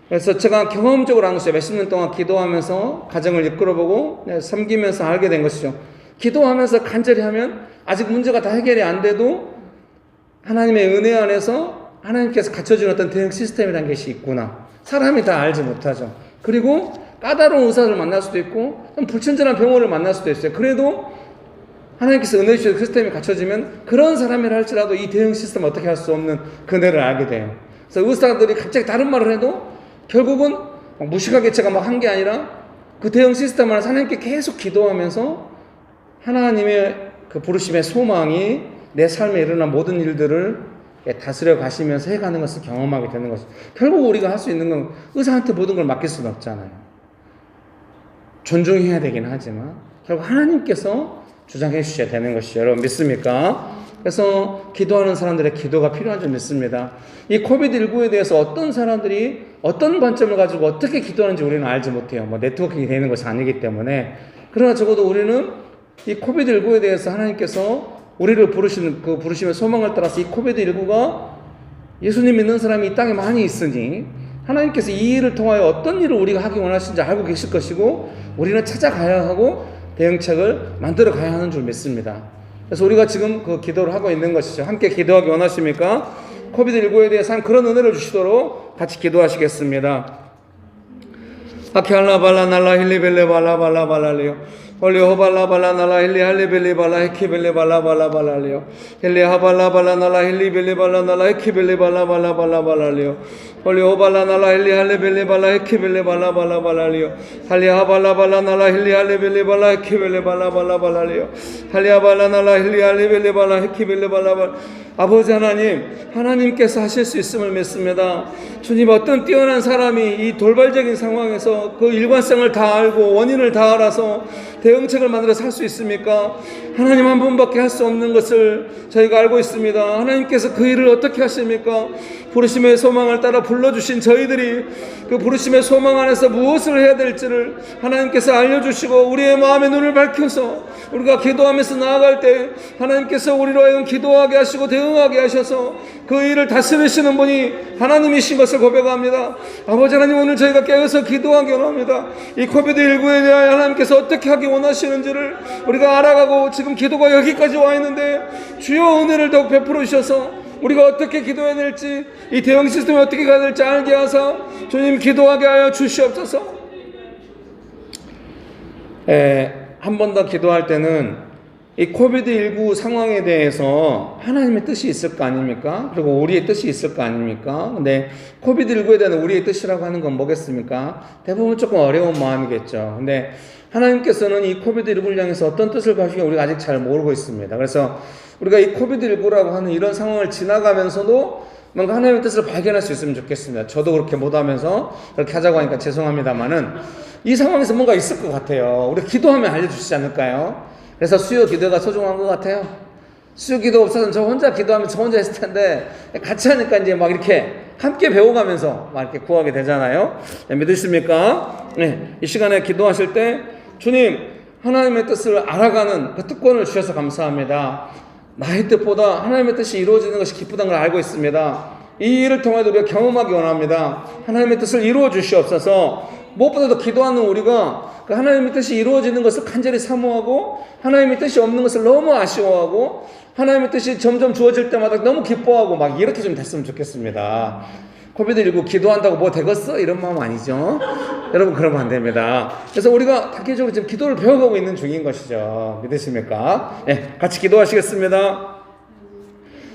그래서 제가 경험적으로 한 것이죠. 몇십 년 동안 기도하면서 가정을 이끌어보고 섬기면서 알게 된 것이죠. 기도하면서 간절히 하면 아직 문제가 다 해결이 안 돼도 하나님의 은혜 안에서 하나님께서 갖춰준 어떤 대응 시스템이라는 것이 있구나. 사람이 다 알지 못하죠. 그리고 까다로운 의사를 만날 수도 있고 좀 불친절한 병원을 만날 수도 있어요. 그래도 하나님께서 은혜 주신 시스템이 갖춰지면 그런 사람이라 할지라도 이 대응 시스템을 어떻게 할 수 없는 그네를 알게 돼요. 그래서 의사들이 갑자기 다른 말을 해도 결국은 무식하게 제가 막 한 게 아니라 그 대응 시스템을 하나님께 계속 기도하면서 하나님의 그 부르심의 소망이 내 삶에 일어난 모든 일들을 다스려 가시면서 해가는 것을 경험하게 되는 것이죠. 결국 우리가 할 수 있는 건 의사한테 모든 걸 맡길 수는 없잖아요. 존중해야 되긴 하지만 결국 하나님께서 주장해 주셔야 되는 것이죠. 여러분 믿습니까? 그래서 기도하는 사람들의 기도가 필요한 줄 믿습니다. 이 코비드19에 대해서 어떤 사람들이 어떤 관점을 가지고 어떻게 기도하는지 우리는 알지 못해요. 뭐 네트워킹이 되는 것이 아니기 때문에. 그러나 적어도 우리는 이 코비드19에 대해서 하나님께서 우리를 부르시는 그 부르심의 소망을 따라서 이 코비드19가 예수님 믿는 사람이 이 땅에 많이 있으니 하나님께서 이 일을 통하여 어떤 일을 우리가 하기 원하시는지 알고 계실 것이고 우리는 찾아가야 하고 대응책을 만들어 가야 하는 줄 믿습니다. 그래서 우리가 지금 그 기도를 하고 있는 것이죠. 함께 기도하기 원하십니까? 코비드19에 대해서 그런 은혜를 주시도록 같이 기도하시겠습니다. 아키알라발라 날라 힐리벨레 발라발라발라리요 홀리 호발라발라 날라 힐리 할리벨리 발라 헤키벨리 발라발라발라리요 힐리 하발라발라 날라 힐리벨리 발라 날라 헤키벨리 발라발라발라발라리요 홀리 호발라 날라 힐리 할리벨리 발라 헤키벨리 발라발라발라리요 할리 하발라발라 날라 힐리 할리벨리 발라 헤키벨리 발라발라발라리요 할리 하발라 날라 힐리 할리벨리 발라 헤키벨리 발라발 아버지 하나님, 하나님께서 하실 수 있음을 믿습니다. 주님, 어떤 뛰어난 사람이 이 돌발적인 상황에서 그 일관성을 다 알고 원인을 다 알아서 대응책을 만들어서 할 수 있습니까? 하나님 한 분밖에 할 수 없는 것을 저희가 알고 있습니다. 하나님께서 그 일을 어떻게 하십니까? 부르심의 소망을 따라 불러주신 저희들이 그 부르심의 소망 안에서 무엇을 해야 될지를 하나님께서 알려주시고 우리의 마음의 눈을 밝혀서 우리가 기도하면서 나아갈 때 하나님께서 우리로 하여금 기도하게 하시고 대응하게 하셔서 그 일을 다스리시는 분이 하나님이신 것을 고백합니다. 아버지 하나님, 오늘 저희가 깨어서 기도하기 원합니다. 이 코비드19에 대하여 하나님께서 어떻게 하기 원하시는지를 우리가 알아가고 지금 기도가 여기까지 와 있는데 주여 은혜를 더욱 베풀어 주셔서 우리가 어떻게 기도해야 될지 이 대응 시스템이 어떻게 가야 될지 알게 하사 주님 기도하게 하여 주시옵소서. 한 번 더 기도할 때는 이 코비드19 상황에 대해서 하나님의 뜻이 있을 거 아닙니까? 그리고 우리의 뜻이 있을 거 아닙니까? 근데 코비드19에 대한 우리의 뜻이라고 하는 건 뭐겠습니까? 대부분 조금 어려운 마음이겠죠. 근데 하나님께서는 이 코비드19를 향해서 어떤 뜻을 가지고 우리가 아직 잘 모르고 있습니다. 그래서 우리가 이 코비드19라고 하는 이런 상황을 지나가면서도 뭔가 하나님의 뜻을 발견할 수 있으면 좋겠습니다. 저도 그렇게 못하면서 그렇게 하자고 하니까 죄송합니다만은 이 상황에서 뭔가 있을 것 같아요. 우리 기도하면 알려주시지 않을까요? 그래서 수요 기도가 소중한 것 같아요. 수요 기도 없어서는 저 혼자 기도하면 저 혼자 했을 텐데 같이 하니까 이제 막 이렇게 함께 배워가면서 막 이렇게 구하게 되잖아요. 네, 믿으십니까? 네, 이 시간에 기도하실 때 주님, 하나님의 뜻을 알아가는 그 특권을 주셔서 감사합니다. 나의 뜻보다 하나님의 뜻이 이루어지는 것이 기쁘다는 걸 알고 있습니다. 이 일을 통해서 우리가 경험하기 원합니다. 하나님의 뜻을 이루어 주시옵소서. 무엇보다도 기도하는 우리가 그 하나님의 뜻이 이루어지는 것을 간절히 사모하고 하나님의 뜻이 없는 것을 너무 아쉬워하고 하나님의 뜻이 점점 주어질 때마다 너무 기뻐하고 막 이렇게 좀 됐으면 좋겠습니다. 코비드19 기도한다고 뭐 되겠어? 이런 마음 아니죠? 여러분, 그러면 안 됩니다. 그래서 우리가 단계적으로 지금 기도를 배워가고 있는 중인 것이죠. 믿으십니까? 네, 같이 기도하시겠습니다.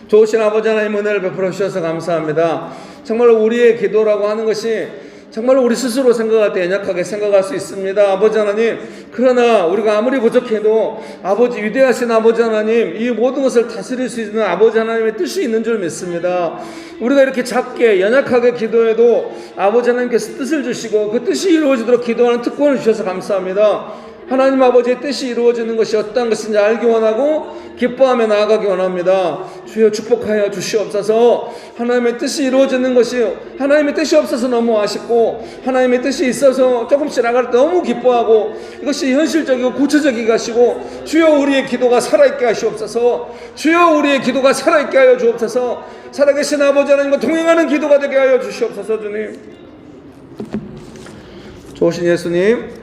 좋으신 아버지 하나님, 은혜를 베풀어 주셔서 감사합니다. 정말로 우리의 기도라고 하는 것이 정말로 우리 스스로 생각할 때 연약하게 생각할 수 있습니다. 아버지 하나님, 그러나 우리가 아무리 부족해도 아버지, 위대하신 아버지 하나님, 이 모든 것을 다스릴 수 있는 아버지 하나님의 뜻이 있는 줄 믿습니다. 우리가 이렇게 작게 연약하게 기도해도 아버지 하나님께서 뜻을 주시고 그 뜻이 이루어지도록 기도하는 특권을 주셔서 감사합니다. 하나님 아버지의 뜻이 이루어지는 것이 어떤 것인지 알기 원하고 기뻐하며 나아가기 원합니다. 주여 축복하여 주시옵소서. 하나님의 뜻이 이루어지는 것이 하나님의 뜻이 없어서 너무 아쉽고 하나님의 뜻이 있어서 조금씩 나갈 때 너무 기뻐하고 이것이 현실적이고 구체적이게 하시고 주여 우리의 기도가 살아있게 하시옵소서. 주여 우리의 기도가 살아있게 하여 주옵소서. 살아계신 아버지 하나님과 동행하는 기도가 되게 하여 주시옵소서. 주님, 좋으신 예수님,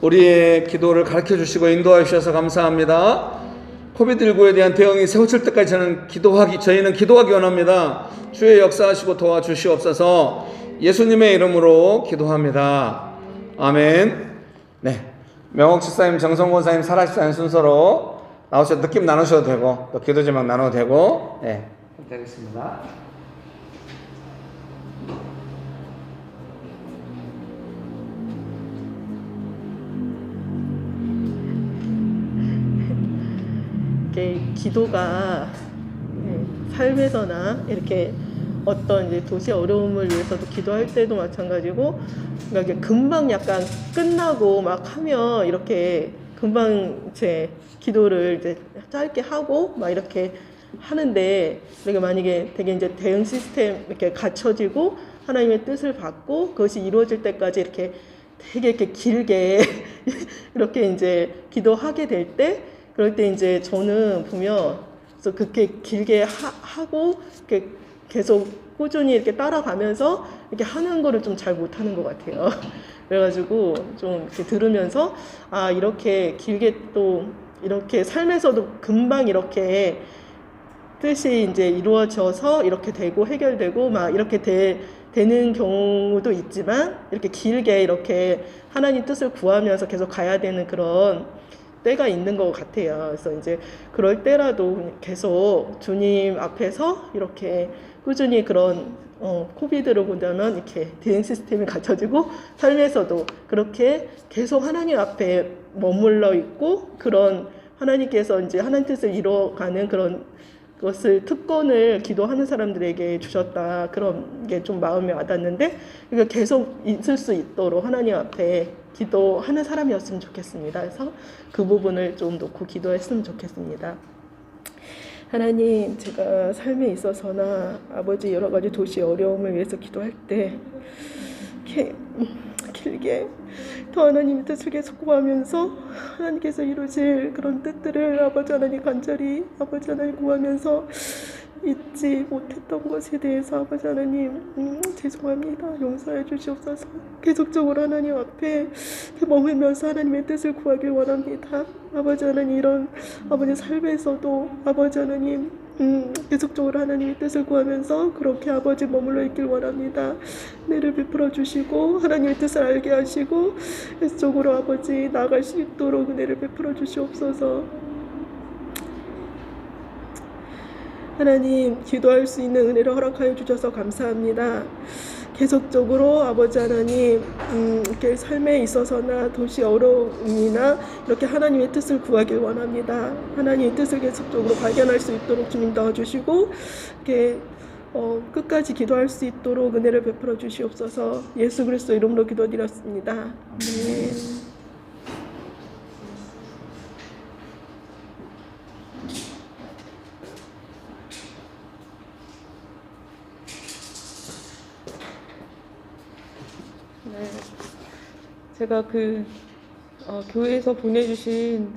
우리의 기도를 가르쳐 주시고 인도하여 주셔서 감사합니다. 코비드19에 대한 대응이 세워질 때까지 저희는 기도하기 원합니다. 주의 역사하시고 도와주시옵소서. 예수님의 이름으로 기도합니다. 아멘. 네, 명옥 집사님, 정성 권사님, 사라 집사님 순서로 나오셔서 느낌 나누셔도 되고 또 기도 제목 나눠도 되고, 네, 되겠습니다. 기도가 삶에서나 이렇게 어떤 이제 도시의 어려움을 위해서도 기도할 때도 마찬가지고, 그러니까 금방 약간 끝나고 막 하면 이렇게 금방 제 기도를 이제 짧게 하고 막 이렇게 하는데, 그러니까 만약에 되게 이제 대응 시스템 이렇게 갖춰지고 하나님의 뜻을 받고 그것이 이루어질 때까지 이렇게 되게 이렇게 길게 이렇게 이제 기도하게 될 때, 그럴 때 이제 저는 보면 그래서 그렇게 길게 하고 이렇게 계속 꾸준히 이렇게 따라가면서 이렇게 하는 거를 좀 잘 못하는 것 같아요. 그래가지고 좀 이렇게 들으면서 아, 이렇게 길게 또 이렇게 삶에서도 금방 이렇게 뜻이 이제 이루어져서 이렇게 되고 해결되고 막 이렇게 되는 경우도 있지만, 이렇게 길게 이렇게 하나님 뜻을 구하면서 계속 가야 되는 그런 때가 있는 것 같아요. 그래서 이제 그럴 때라도 계속 주님 앞에서 이렇게 꾸준히 그런 코비드를 보다는 이렇게 대응 시스템이 갖춰지고 삶에서도 그렇게 계속 하나님 앞에 머물러 있고, 그런 하나님께서 이제 하나님 뜻을 이뤄가는 그런 것을 특권을 기도하는 사람들에게 주셨다, 그런 게 좀 마음에 와닿는데, 그러니까 계속 있을 수 있도록 하나님 앞에 기도하는 사람이었으면 좋겠습니다. 그래서 그 부분을 좀 놓고 기도했으면 좋겠습니다. 하나님, 제가 삶에 있어서나 아버지 여러 가지 도시의 어려움을 위해서 기도할 때 이렇게 길게 더 하나님의 뜻을 계속 구하면서 하나님께서 이루실 그런 뜻들을 아버지 하나님 간절히 아버지 하나님 구하면서 잊지 못했던 것에 대해서 아버지 하나님 죄송합니다. 용서해 주시옵소서. 계속적으로 하나님 앞에 머물면서 하나님의 뜻을 구하길 원합니다. 아버지 하나님, 이런 아버지 삶에서도 아버지 하나님 계속적으로 하나님의 뜻을 구하면서 그렇게 아버지 머물러 있길 원합니다. 은혜를 베풀어 주시고 하나님의 뜻을 알게 하시고 계속적으로 아버지 나아갈 수 있도록 은혜를 베풀어 주시옵소서. 하나님, 기도할 수 있는 은혜를 허락하여 주셔서 감사합니다. 계속적으로 아버지 하나님 이렇게 삶에 있어서나 도시 어려움이나 이렇게 하나님의 뜻을 구하길 원합니다. 하나님의 뜻을 계속적으로 발견할 수 있도록 주님 도와주시고 이렇게 끝까지 기도할 수 있도록 은혜를 베풀어 주시옵소서. 예수 그리스도 이름으로 기도드렸습니다. 아멘. 제가 교회에서 보내주신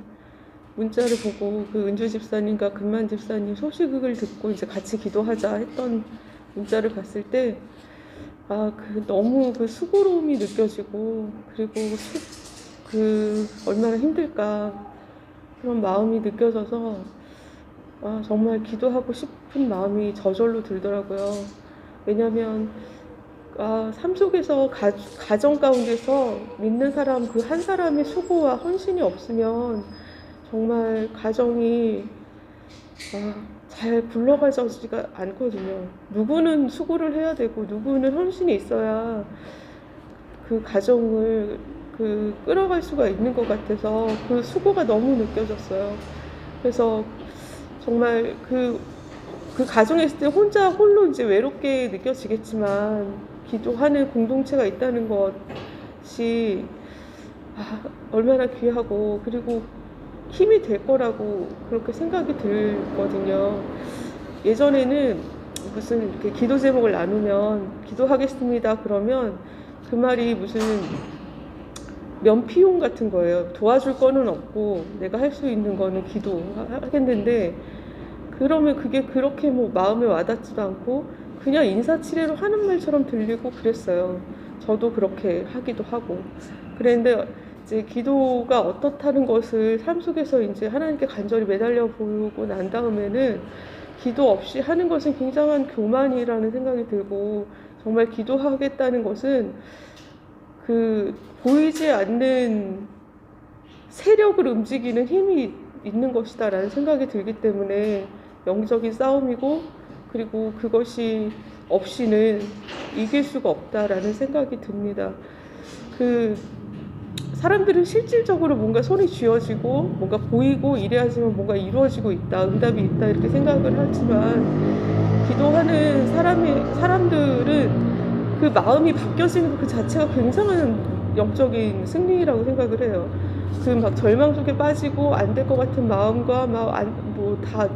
문자를 보고 은주 집사님과 금만 집사님 소식을 듣고 이제 같이 기도하자 했던 문자를 봤을 때 너무 수고로움이 느껴지고, 그리고 얼마나 힘들까 그런 마음이 느껴져서 정말 기도하고 싶은 마음이 저절로 들더라고요. 왜냐하면 삶 속에서 가정 가운데서 믿는 사람 그 한 사람의 수고와 헌신이 없으면 정말 가정이 잘 굴러가지가 않거든요. 누구는 수고를 해야 되고 누구는 헌신이 있어야 그 가정을 끌어갈 수가 있는 것 같아서 그 수고가 너무 느껴졌어요. 그래서 정말 그 가정에 있을 때 홀로 이제 외롭게 느껴지겠지만 기도하는 공동체가 있다는 것이 얼마나 귀하고 그리고 힘이 될 거라고 그렇게 생각이 들거든요. 예전에는 무슨 이렇게 기도 제목을 나누면 기도하겠습니다 그러면 그 말이 무슨 면피용 같은 거예요. 도와줄 거는 없고 내가 할 수 있는 거는 기도하겠는데, 그러면 그게 그렇게 뭐 마음에 와닿지도 않고 그냥 인사치레로 하는 말처럼 들리고 그랬어요. 저도 그렇게 하기도 하고 그랬는데, 이제 기도가 어떻다는 것을 삶 속에서 이제 하나님께 간절히 매달려 보고 난 다음에는 기도 없이 하는 것은 굉장한 교만이라는 생각이 들고, 정말 기도하겠다는 것은 그 보이지 않는 세력을 움직이는 힘이 있는 것이다라는 생각이 들기 때문에 영적인 싸움이고, 그리고 그것이 없이는 이길 수가 없다라는 생각이 듭니다. 그 사람들은 실질적으로 뭔가 손이 쥐어지고 뭔가 보이고 이래야지만 뭔가 이루어지고 있다, 응답이 있다 이렇게 생각을 하지만, 기도하는 사람들은 그 마음이 바뀌어지는 그 자체가 굉장한 영적인 승리라고 생각을 해요. 그 막 절망 속에 빠지고 안 될 것 같은 마음과 다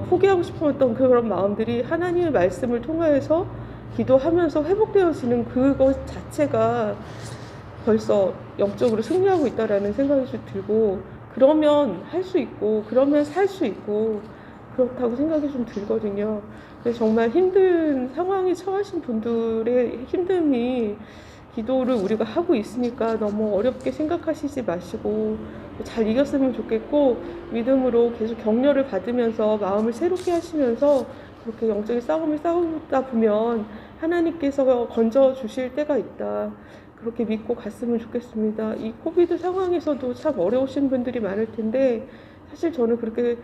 포기하고 싶었던 그런 마음들이 하나님의 말씀을 통하여서 기도하면서 회복되어지는 그것 자체가 벌써 영적으로 승리하고 있다라는 생각이 좀 들고, 그러면 할 수 있고 그러면 살 수 있고 그렇다고 생각이 좀 들거든요. 그래서 정말 힘든 상황에 처하신 분들의 힘듦이, 기도를 우리가 하고 있으니까 너무 어렵게 생각하시지 마시고 잘 이겼으면 좋겠고, 믿음으로 계속 격려를 받으면서 마음을 새롭게 하시면서 그렇게 영적인 싸움을 싸우다 보면 하나님께서 건져 주실 때가 있다, 그렇게 믿고 갔으면 좋겠습니다. 이 코비드 상황에서도 참 어려우신 분들이 많을 텐데, 사실 저는 그렇게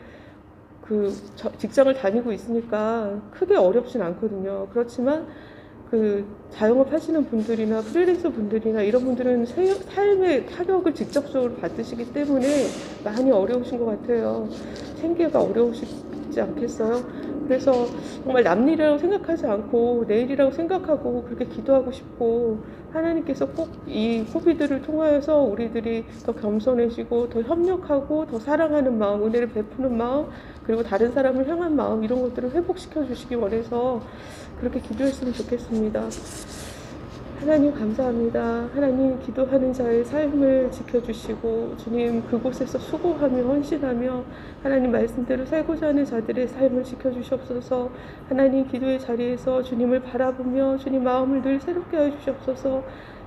직장을 다니고 있으니까 크게 어렵진 않거든요. 그렇지만 그 자영업 하시는 분들이나 프리랜서 분들이나 이런 분들은 삶의 타격을 직접적으로 받으시기 때문에 많이 어려우신 것 같아요. 생계가 어려우시지 않겠어요? 그래서 정말 남일이라고 생각하지 않고 내일이라고 생각하고 그렇게 기도하고 싶고, 하나님께서 꼭 이 코비드를 통하여서 우리들이 더 겸손해지고 더 협력하고 더 사랑하는 마음, 은혜를 베푸는 마음, 그리고 다른 사람을 향한 마음, 이런 것들을 회복시켜 주시기 원해서 그렇게 기도했으면 좋겠습니다. 하나님 감사합니다. 하나님, 기도하는 자의 삶을 지켜주시고 주님 그곳에서 수고하며 헌신하며 하나님 말씀대로 살고자 하는 자들의 삶을 지켜주시옵소서. 하나님, 기도의 자리에서 주님을 바라보며 주님 마음을 늘 새롭게 해주시옵소서.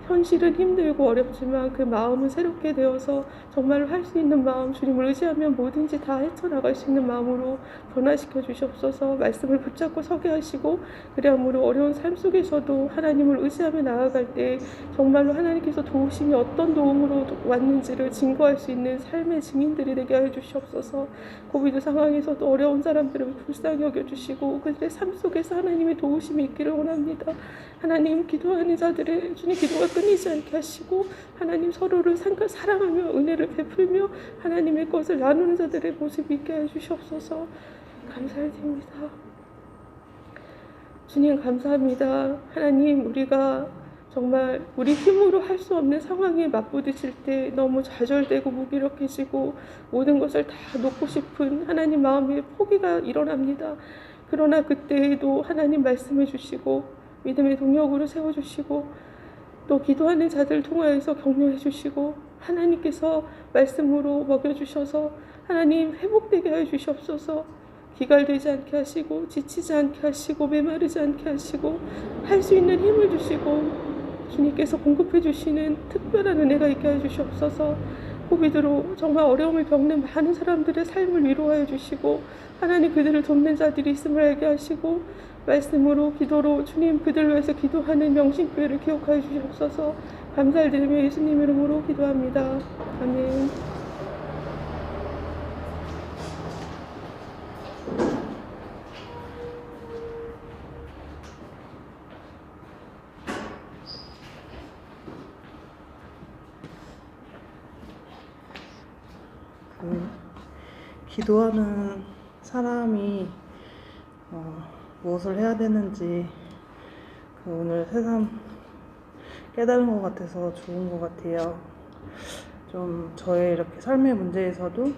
현실은 힘들고 어렵지만 그 마음은 새롭게 되어서 정말로 할 수 있는 마음, 주님을 의지하면 뭐든지 다 헤쳐나갈 수 있는 마음으로 변화시켜 주시옵소서. 말씀을 붙잡고 서게 하시고, 그리함으로 어려운 삶 속에서도 하나님을 의지하며 나아갈 때 정말로 하나님께서 도우심이 어떤 도움으로 왔는지를 증거할 수 있는 삶의 증인들이 되게 해 주시옵소서. 코비드 상황에서도 어려운 사람들을 불쌍히 여겨주시고 그들의 삶 속에서 하나님의 도우심이 있기를 원합니다. 하나님, 기도하는 자들의 주님 기도가 끊이지 않게 하시고, 하나님 서로를 사랑하며 은혜를 베풀며 하나님의 것을 나누는 자들의 모습이 있게 해주시옵소서. 감사드립니다. 주님 감사합니다. 하나님, 우리가 정말 우리 힘으로 할 수 없는 상황에 맞부딪힐 때 너무 좌절되고 무기력해지고 모든 것을 다 놓고 싶은 하나님 마음의 포기가 일어납니다. 그러나 그때에도 하나님 말씀해 주시고 믿음의 동력으로 세워주시고 또 기도하는 자들 통하여서 격려해 주시고 하나님께서 말씀으로 먹여주셔서 하나님 회복되게 해 주시옵소서. 기갈되지 않게 하시고 지치지 않게 하시고 메마르지 않게 하시고 할 수 있는 힘을 주시고 주님께서 공급해 주시는 특별한 은혜가 있게 해 주시옵소서. 코비드로 정말 어려움을 겪는 많은 사람들의 삶을 위로하여 주시고 하나님 그들을 돕는 자들이 있음을 알게 하시고 말씀으로 기도로 주님 그들을 위해서 기도하는 명심교회를 기억하여 주시옵소서. 감사드리며 예수님 이름으로 기도합니다. 아멘. 기도하는 사람이 무엇을 해야 되는지 오늘 새삼 깨달은 것 같아서 좋은 것 같아요. 좀 저의 이렇게 삶의 문제에서도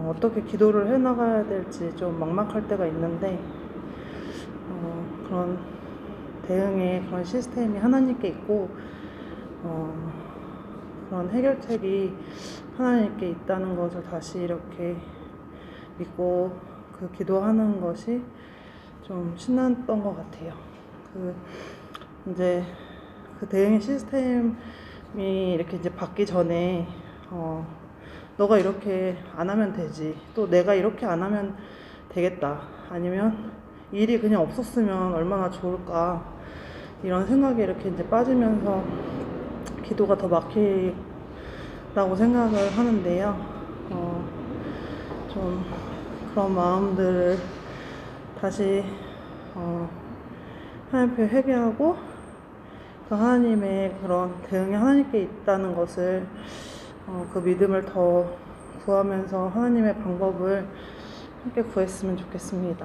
어떻게 기도를 해나가야 될지 좀 막막할 때가 있는데 그런 대응의 그런 시스템이 하나님께 있고 그런 해결책이 하나님께 있다는 것을 다시 이렇게 믿고 그 기도하는 것이 좀 신났던 것 같아요. 이제 그 대응의 시스템이 이렇게 이제 받기 전에 너가 이렇게 안 하면 되지, 또 내가 이렇게 안 하면 되겠다, 아니면 일이 그냥 없었으면 얼마나 좋을까, 이런 생각에 이렇게 이제 빠지면서 기도가 더 막히라고 생각을 하는데요. 좀 그런 마음들을 다시 하나님 앞에 회개하고 그 하나님의 그런 대응이 하나님께 있다는 것을 그 믿음을 더 구하면서 하나님의 방법을 함께 구했으면 좋겠습니다.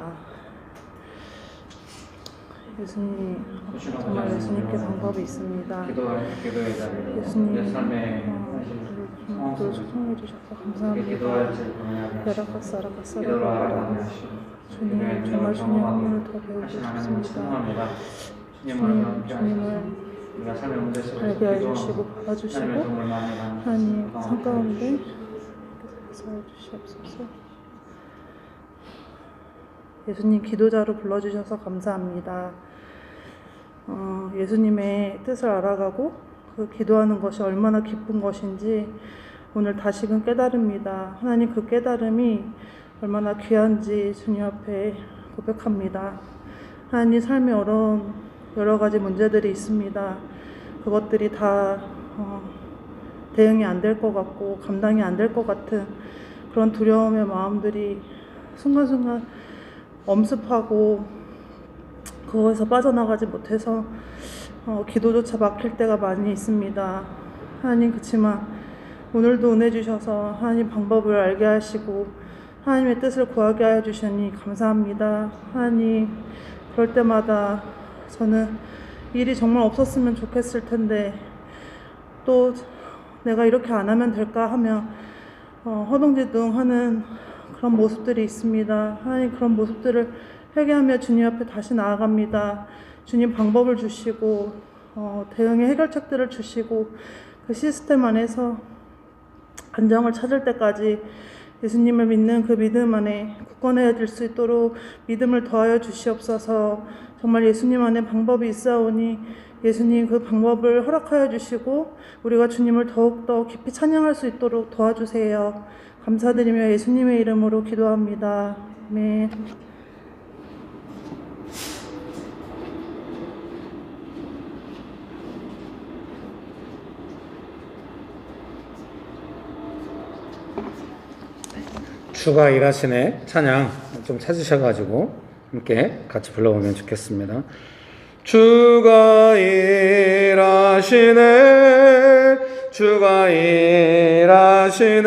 예수님, 정말 예수님께 방법이 있습니다. 기도의 자리로 예수님, 내 삶의 또 초청해 주셔서 감사합니다. 야라카스 아라카스 기도를 알아가게 하시고 주님, 정말 주님 한번을 더 배우고 싶습니다. 주님을 우리가 삶의 문제 속에서 알게 해주시고 받아주시고 하나님 삶 가운데 역사해 주시옵소서. 예수님 기도자로 불러주셔서 감사합니다. 예수님의 뜻을 알아가고 그 기도하는 것이 얼마나 기쁜 것인지 오늘 다시금 깨달습니다. 하나님 그 깨달음이 얼마나 귀한지 주님 앞에 고백합니다. 하나님 삶에 어려운 여러 가지 문제들이 있습니다. 그것들이 다 대응이 안 될 것 같고 감당이 안 될 것 같은 그런 두려움의 마음들이 순간순간 엄습하고 그거에서 빠져나가지 못해서 기도조차 막힐 때가 많이 있습니다. 하나님, 그치만 오늘도 은혜 주셔서 하나님 방법을 알게 하시고 하나님의 뜻을 구하게 하여 주시니 감사합니다. 하나님, 그럴 때마다 저는 일이 정말 없었으면 좋겠을 텐데 또 내가 이렇게 안 하면 될까 하며 허둥지둥하는 그런 모습들이 있습니다. 하나님, 그런 모습들을 회개하며 주님 앞에 다시 나아갑니다. 주님 방법을 주시고 대응의 해결책들을 주시고 그 시스템 안에서 안정을 찾을 때까지 예수님을 믿는 그 믿음 안에 굳건해질 수 있도록 믿음을 더하여 주시옵소서. 정말 예수님 안에 방법이 있사오니 예수님 그 방법을 허락하여 주시고 우리가 주님을 더욱더 깊이 찬양할 수 있도록 도와주세요. 감사드리며 예수님의 이름으로 기도합니다. 아멘. 주가 일하시네 찬양 좀 찾으셔가지고 함께 같이 불러보면 좋겠습니다. 주가 일하시네, 주가 일하시네,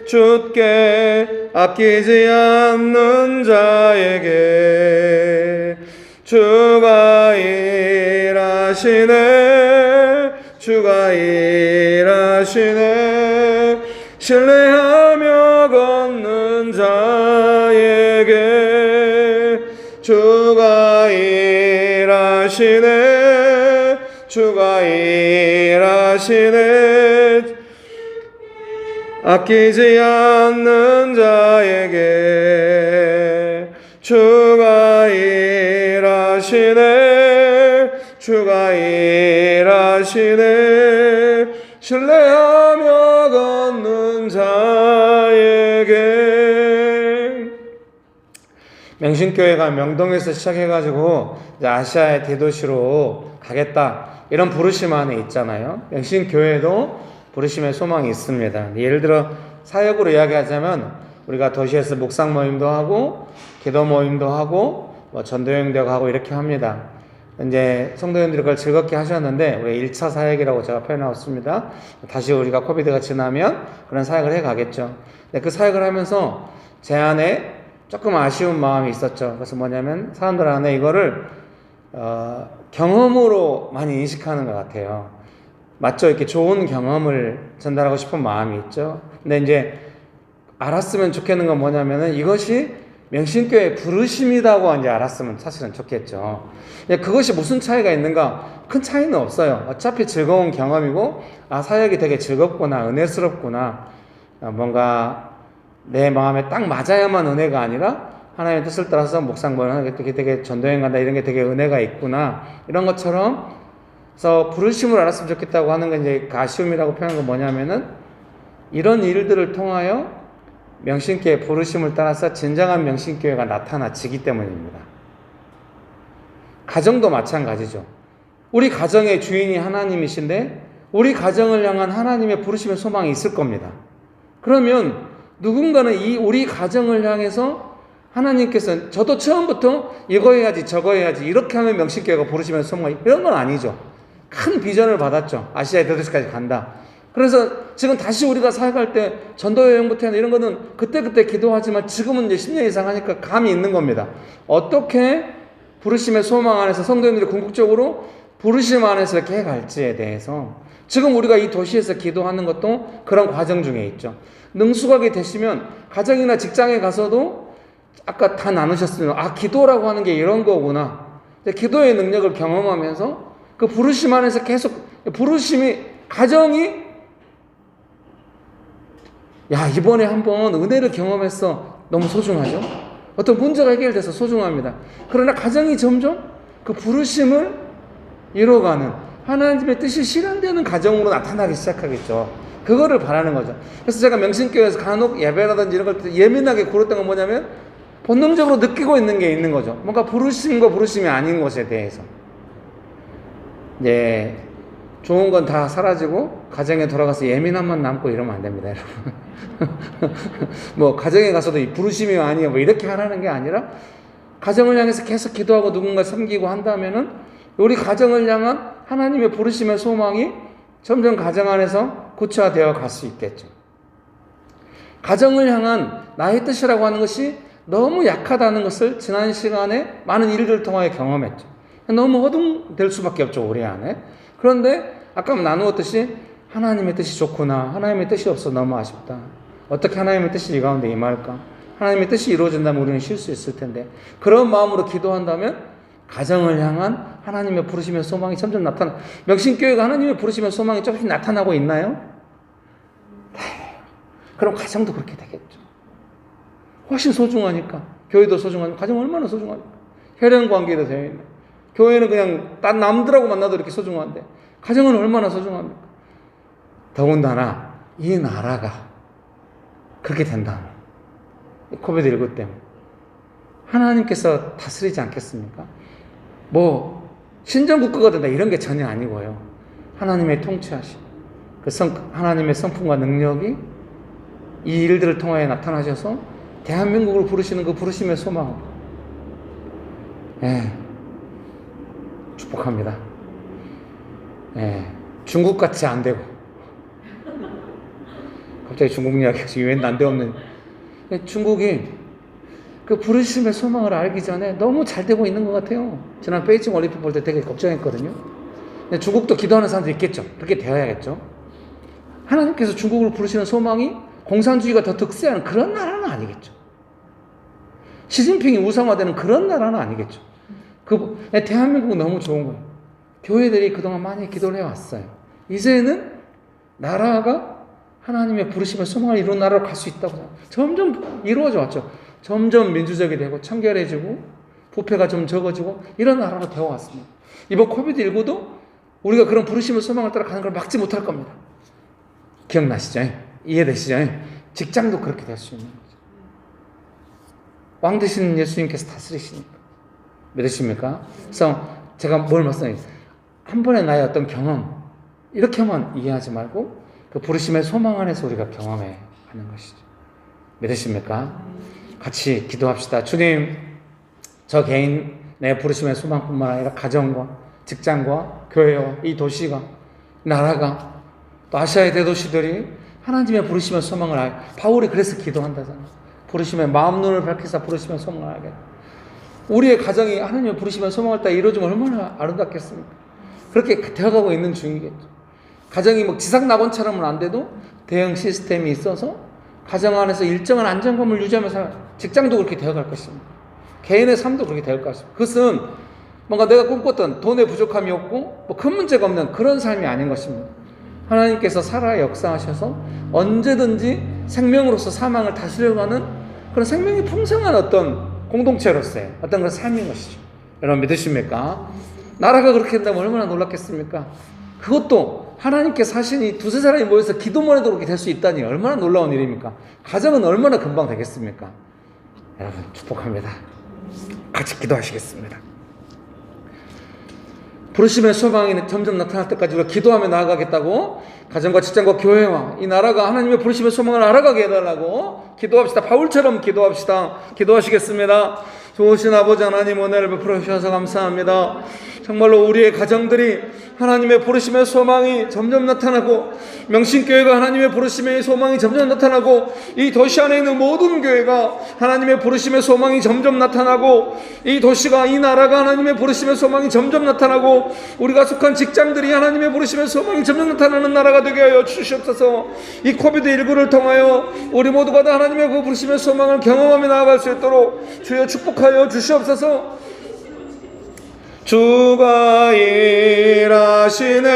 주께 아끼지 않는 자에게 주가 일하시네, 주가 일하시네, 신뢰하며 걷는 자에게 주가 일하시네, 주가 일하시네, 아끼지 않는 자에게 주가 일하시네, 주가 일하시네, 신뢰하며 걷는 자에게. 맹신교회가 명동에서 시작해가지고 이제 아시아의 대도시로 가겠다 이런 부르심 안에 있잖아요. 맹신교회도 부르심의 소망이 있습니다. 예를 들어 사역으로 이야기하자면 우리가 도시에서 묵상 모임도 하고 기도 모임도 하고 전도여행도 하고 이렇게 합니다. 이제 성도님들이 그걸 즐겁게 하셨는데 우리 1차 사역이라고 제가 표현하였습니다. 다시 우리가 코비드가 지나면 그런 사역을 해 가겠죠. 근데 그 사역을 하면서 제 안에 조금 아쉬운 마음이 있었죠. 그래서 뭐냐면 사람들 안에 이거를 경험으로 많이 인식하는 것 같아요. 맞죠? 이렇게 좋은 경험을 전달하고 싶은 마음이 있죠. 근데 이제 알았으면 좋겠는 건 뭐냐면은 이것이 명신교회의 부르심이라고 이제 알았으면 사실은 좋겠죠. 그것이 무슨 차이가 있는가? 큰 차이는 없어요. 어차피 즐거운 경험이고, 아, 사역이 되게 즐겁구나, 은혜스럽구나, 뭔가 내 마음에 딱 맞아야만 은혜가 아니라 하나님의 뜻을 따라서 묵상보는 되게 전도여행 간다, 이런 게 되게 은혜가 있구나, 이런 것처럼. 그래서 부르심을 알았으면 좋겠다고 하는 건 이제 아쉬움이라고 표현한 건 뭐냐면은 이런 일들을 통하여 명신교회 부르심을 따라서 진정한 명신교회가 나타나지기 때문입니다. 가정도 마찬가지죠. 우리 가정의 주인이 하나님이신데 우리 가정을 향한 하나님의 부르심의 소망이 있을 겁니다. 그러면 누군가는 이 우리 가정을 향해서 하나님께서 저도 처음부터 이거 해야지 저거 해야지 이렇게 하면 명신교회가 부르심의 소망이, 이런 건 아니죠. 큰 비전을 받았죠. 아시아의 대도시까지 간다. 그래서 지금 다시 우리가 사역할 때 전도여행부터 이런 거는 그때그때 기도하지만 지금은 이제 10년 이상 하니까 감이 있는 겁니다. 어떻게 부르심의 소망 안에서 성도님들이 궁극적으로 부르심 안에서 이렇게 해갈지에 대해서 지금 우리가 이 도시에서 기도하는 것도 그런 과정 중에 있죠. 능숙하게 되시면 가정이나 직장에 가서도 아까 다 나누셨으면, 아, 기도라고 하는 게 이런 거구나. 기도의 능력을 경험하면서 그 부르심 안에서 계속 부르심이, 가정이, 야, 이번에 한번 은혜를 경험해서 너무 소중하죠. 어떤 문제가 해결돼서 소중합니다. 그러나 가정이 점점 그 부르심을 이뤄가는 하나님의 뜻이 실현되는 가정으로 나타나기 시작하겠죠. 그거를 바라는 거죠. 그래서 제가 명신교회에서 간혹 예배라든지 이런 걸 예민하게 굴었던 건 뭐냐면 본능적으로 느끼고 있는 게 있는 거죠. 뭔가 부르심과 부르심이 아닌 것에 대해서. 네, 좋은 건 다 사라지고 가정에 돌아가서 예민함만 남고 이러면 안 됩니다, 여러분. 뭐 가정에 가서도 이 부르심이 아니에요, 뭐 이렇게 하라는 게 아니라 가정을 향해서 계속 기도하고 누군가 섬기고 한다면은 우리 가정을 향한 하나님의 부르심의 소망이 점점 가정 안에서 구체화되어 갈 수 있겠죠. 가정을 향한 나의 뜻이라고 하는 것이 너무 약하다는 것을 지난 시간에 많은 일들을 통하여 경험했죠. 너무 허둥댈 수밖에 없죠, 우리 안에. 그런데 아까 나누었듯이 하나님의 뜻이 좋구나, 하나님의 뜻이 없어 너무 아쉽다, 어떻게 하나님의 뜻이 이 가운데 임할까, 하나님의 뜻이 이루어진다면 우리는 쉴 수 있을 텐데, 그런 마음으로 기도한다면 가정을 향한 하나님의 부르심의 소망이 점점 나타나. 명신교회가 하나님의 부르심의 소망이 조금씩 나타나고 있나요? 네. 그럼 가정도 그렇게 되겠죠. 훨씬 소중하니까. 교회도 소중하니까 가정 얼마나 소중합니까? 혈연 관계도 되어 있네. 교회는 그냥 딴 남들하고 만나도 이렇게 소중한데 가정은 얼마나 소중합니까? 더군다나 이 나라가 그렇게 된다. 코비드19 때문에 하나님께서 다스리지 않겠습니까? 뭐 신정국가가 된다 이런 게 전혀 아니고요. 하나님의 통치하심, 하나님의 성품과 능력이 이 일들을 통하여 나타나셔서 대한민국을 부르시는 그 부르심의 소망, 축복합니다. 중국같이 안 되고, 갑자기 중국 이야기가 웬 난데없는, 중국이 그 부르심의 소망을 알기 전에 너무 잘 되고 있는 것 같아요. 지난 베이징 올림픽 볼 때 되게 걱정했거든요. 근데 중국도 기도하는 사람도 있겠죠. 그렇게 되어야겠죠. 하나님께서 중국을 부르시는 소망이 공산주의가 더 득세하는 그런 나라는 아니겠죠. 시진핑이 우상화되는 그런 나라는 아니겠죠. 대한민국은 너무 좋은 거예요. 교회들이 그동안 많이 기도를 해왔어요. 이제는 나라가 하나님의 부르심의 소망을 이룬 나라로 갈 수 있다고 생각해요. 점점 이루어져 왔죠. 점점 민주적이 되고 청결해지고 부패가 좀 적어지고 이런 나라로 되어왔습니다. 이번 코비드19도 우리가 그런 부르심의 소망을 따라 가는 걸 막지 못할 겁니다. 기억나시죠? 이해되시죠? 직장도 그렇게 될 수 있는 거죠. 왕 되시는 예수님께서 다스리시니까. 믿으십니까? 그래서 제가 뭘 말씀드려요? 한 번의 나의 어떤 경험 이렇게만 이해하지 말고 그 부르심의 소망 안에서 우리가 경험해 하는 것이죠. 믿으십니까? 같이 기도합시다. 주님, 저 개인 내 부르심의 소망뿐만 아니라 가정과 직장과 교회와 이 도시가, 나라가, 또 아시아의 대도시들이 하나님의 부르심의 소망을 알게. 바울이 그래서 기도한다잖아요. 부르심의 마음 눈을 밝히사 부르심의 소망을 알게. 우리의 가정이 하나님의 부르심의 소망을 따라 이루어지면 얼마나 아름답겠습니까? 그렇게 되어가고 있는 중이겠죠. 가정이 뭐 지상낙원처럼은 안 돼도 대응 시스템이 있어서 가정 안에서 일정한 안정감을 유지하면서 직장도 그렇게 되어갈 것입니다. 개인의 삶도 그렇게 될 것입니다. 그것은 뭔가 내가 꿈꿨던 돈의 부족함이 없고 뭐 큰 문제가 없는 그런 삶이 아닌 것입니다. 하나님께서 살아 역사하셔서 언제든지 생명으로서 사망을 다스려고 하는 그런 생명이 풍성한 어떤 공동체로서의 어떤 그런 삶인 것이죠. 여러분 믿으십니까? 나라가 그렇게 된다면 얼마나 놀랍겠습니까? 그것도 하나님께서 하시니 두세 사람이 모여서 기도만 해도 그렇게 될 수 있다니 얼마나 놀라운 일입니까? 가정은 얼마나 금방 되겠습니까? 여러분 축복합니다. 같이 기도하시겠습니다. 부르심의 소망이 점점 나타날 때까지 우리가 기도하며 나아가겠다고 가정과 직장과 교회와 이 나라가 하나님의 부르심의 소망을 알아가게 해달라고 기도합시다. 바울처럼 기도합시다. 기도하시겠습니다. 좋으신 아버지 하나님 은혜를 베풀어 주셔서 감사합니다. 정말로 우리의 가정들이 하나님의 부르심의 소망이 점점 나타나고 명신교회가 하나님의 부르심의 소망이 점점 나타나고 이 도시 안에 있는 모든 교회가 하나님의 부르심의 소망이 점점 나타나고 이 도시가 이 나라가 하나님의 부르심의 소망이 점점 나타나고 우리가 속한 직장들이 하나님의 부르심의 소망이 점점 나타나는 나라가 되게 하여 주시옵소서. 이 코비드19를 통하여 우리 모두가 다 하나님의 그 부르심의 소망을 경험하며 나아갈 수 있도록 주여 축복하여 주시옵소서. 주가 일하시네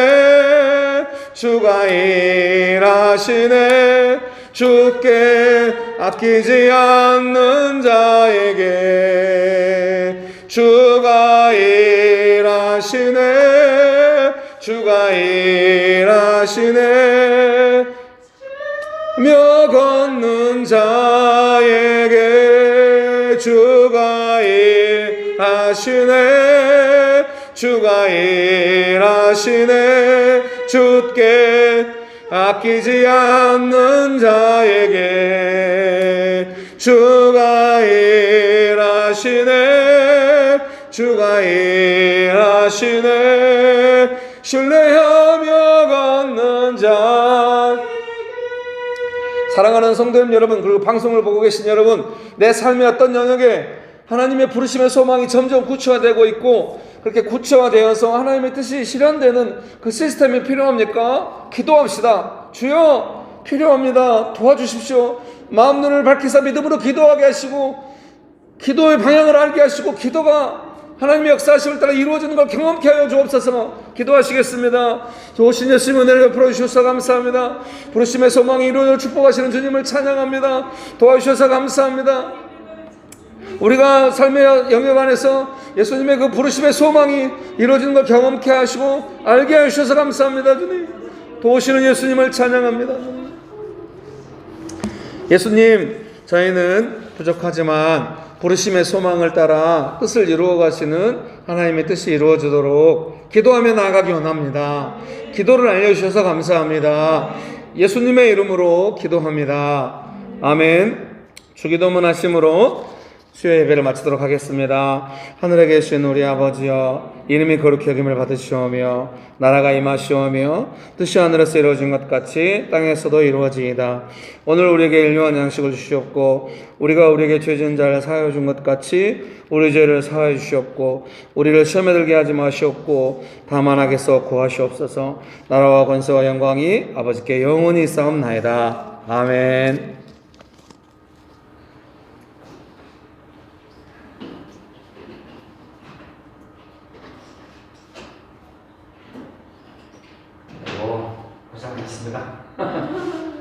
주가 일하시네 주께 아끼지 않는 자에게 주가 일하시네 주가 일하시네 며 걷는 자에게 주가 일하시네 주가 일하시네 주께 아끼지 않는 자에게 주가 일하시네 주가 일하시네 신뢰하며 걷는 자. 사랑하는 성도님 여러분, 그리고 방송을 보고 계신 여러분, 내 삶의 어떤 영역에 하나님의 부르심의 소망이 점점 구체화되고 있고 그렇게 구체화되어서 하나님의 뜻이 실현되는 그 시스템이 필요합니까? 기도합시다. 주여 필요합니다. 도와주십시오. 마음 눈을 밝히사 믿음으로 기도하게 하시고 기도의 방향을 알게 하시고 기도가 하나님의 역사하심을 따라 이루어지는 걸 경험케 하여 주옵소서. 기도하시겠습니다. 좋으신 예수님 은혜를 베풀어 주셔서 감사합니다. 부르심의 소망이 이루어져 축복하시는 주님을 찬양합니다. 도와주셔서 감사합니다. 우리가 삶의 영역 안에서 예수님의 그 부르심의 소망이 이루어지는 걸 경험케 하시고 알게 해주셔서 감사합니다. 주님 도우시는 예수님을 찬양합니다. 예수님, 저희는 부족하지만 부르심의 소망을 따라 뜻을 이루어 가시는 하나님의 뜻이 이루어지도록 기도하며 나아가기 원합니다. 기도를 알려주셔서 감사합니다. 예수님의 이름으로 기도합니다. 아멘. 주기도문 하심으로 수요 예배를 마치도록 하겠습니다. 하늘에 계신 우리 아버지여, 이름이 거룩히 여김을 받으시오며 나라가 임하시오며 뜻이 하늘에서 이루어진 것 같이 땅에서도 이루어지이다. 오늘 우리에게 일용할 양식을 주시옵고 우리가 우리에게 죄 지은 자를 사하여 준 것 같이 우리 죄를 사하여 주시옵고 우리를 시험에 들게 하지 마시옵고 다만 악에서 구하시옵소서. 나라와 권세와 영광이 아버지께 영원히 있사옵나이다. 아멘. 고생하셨습니다.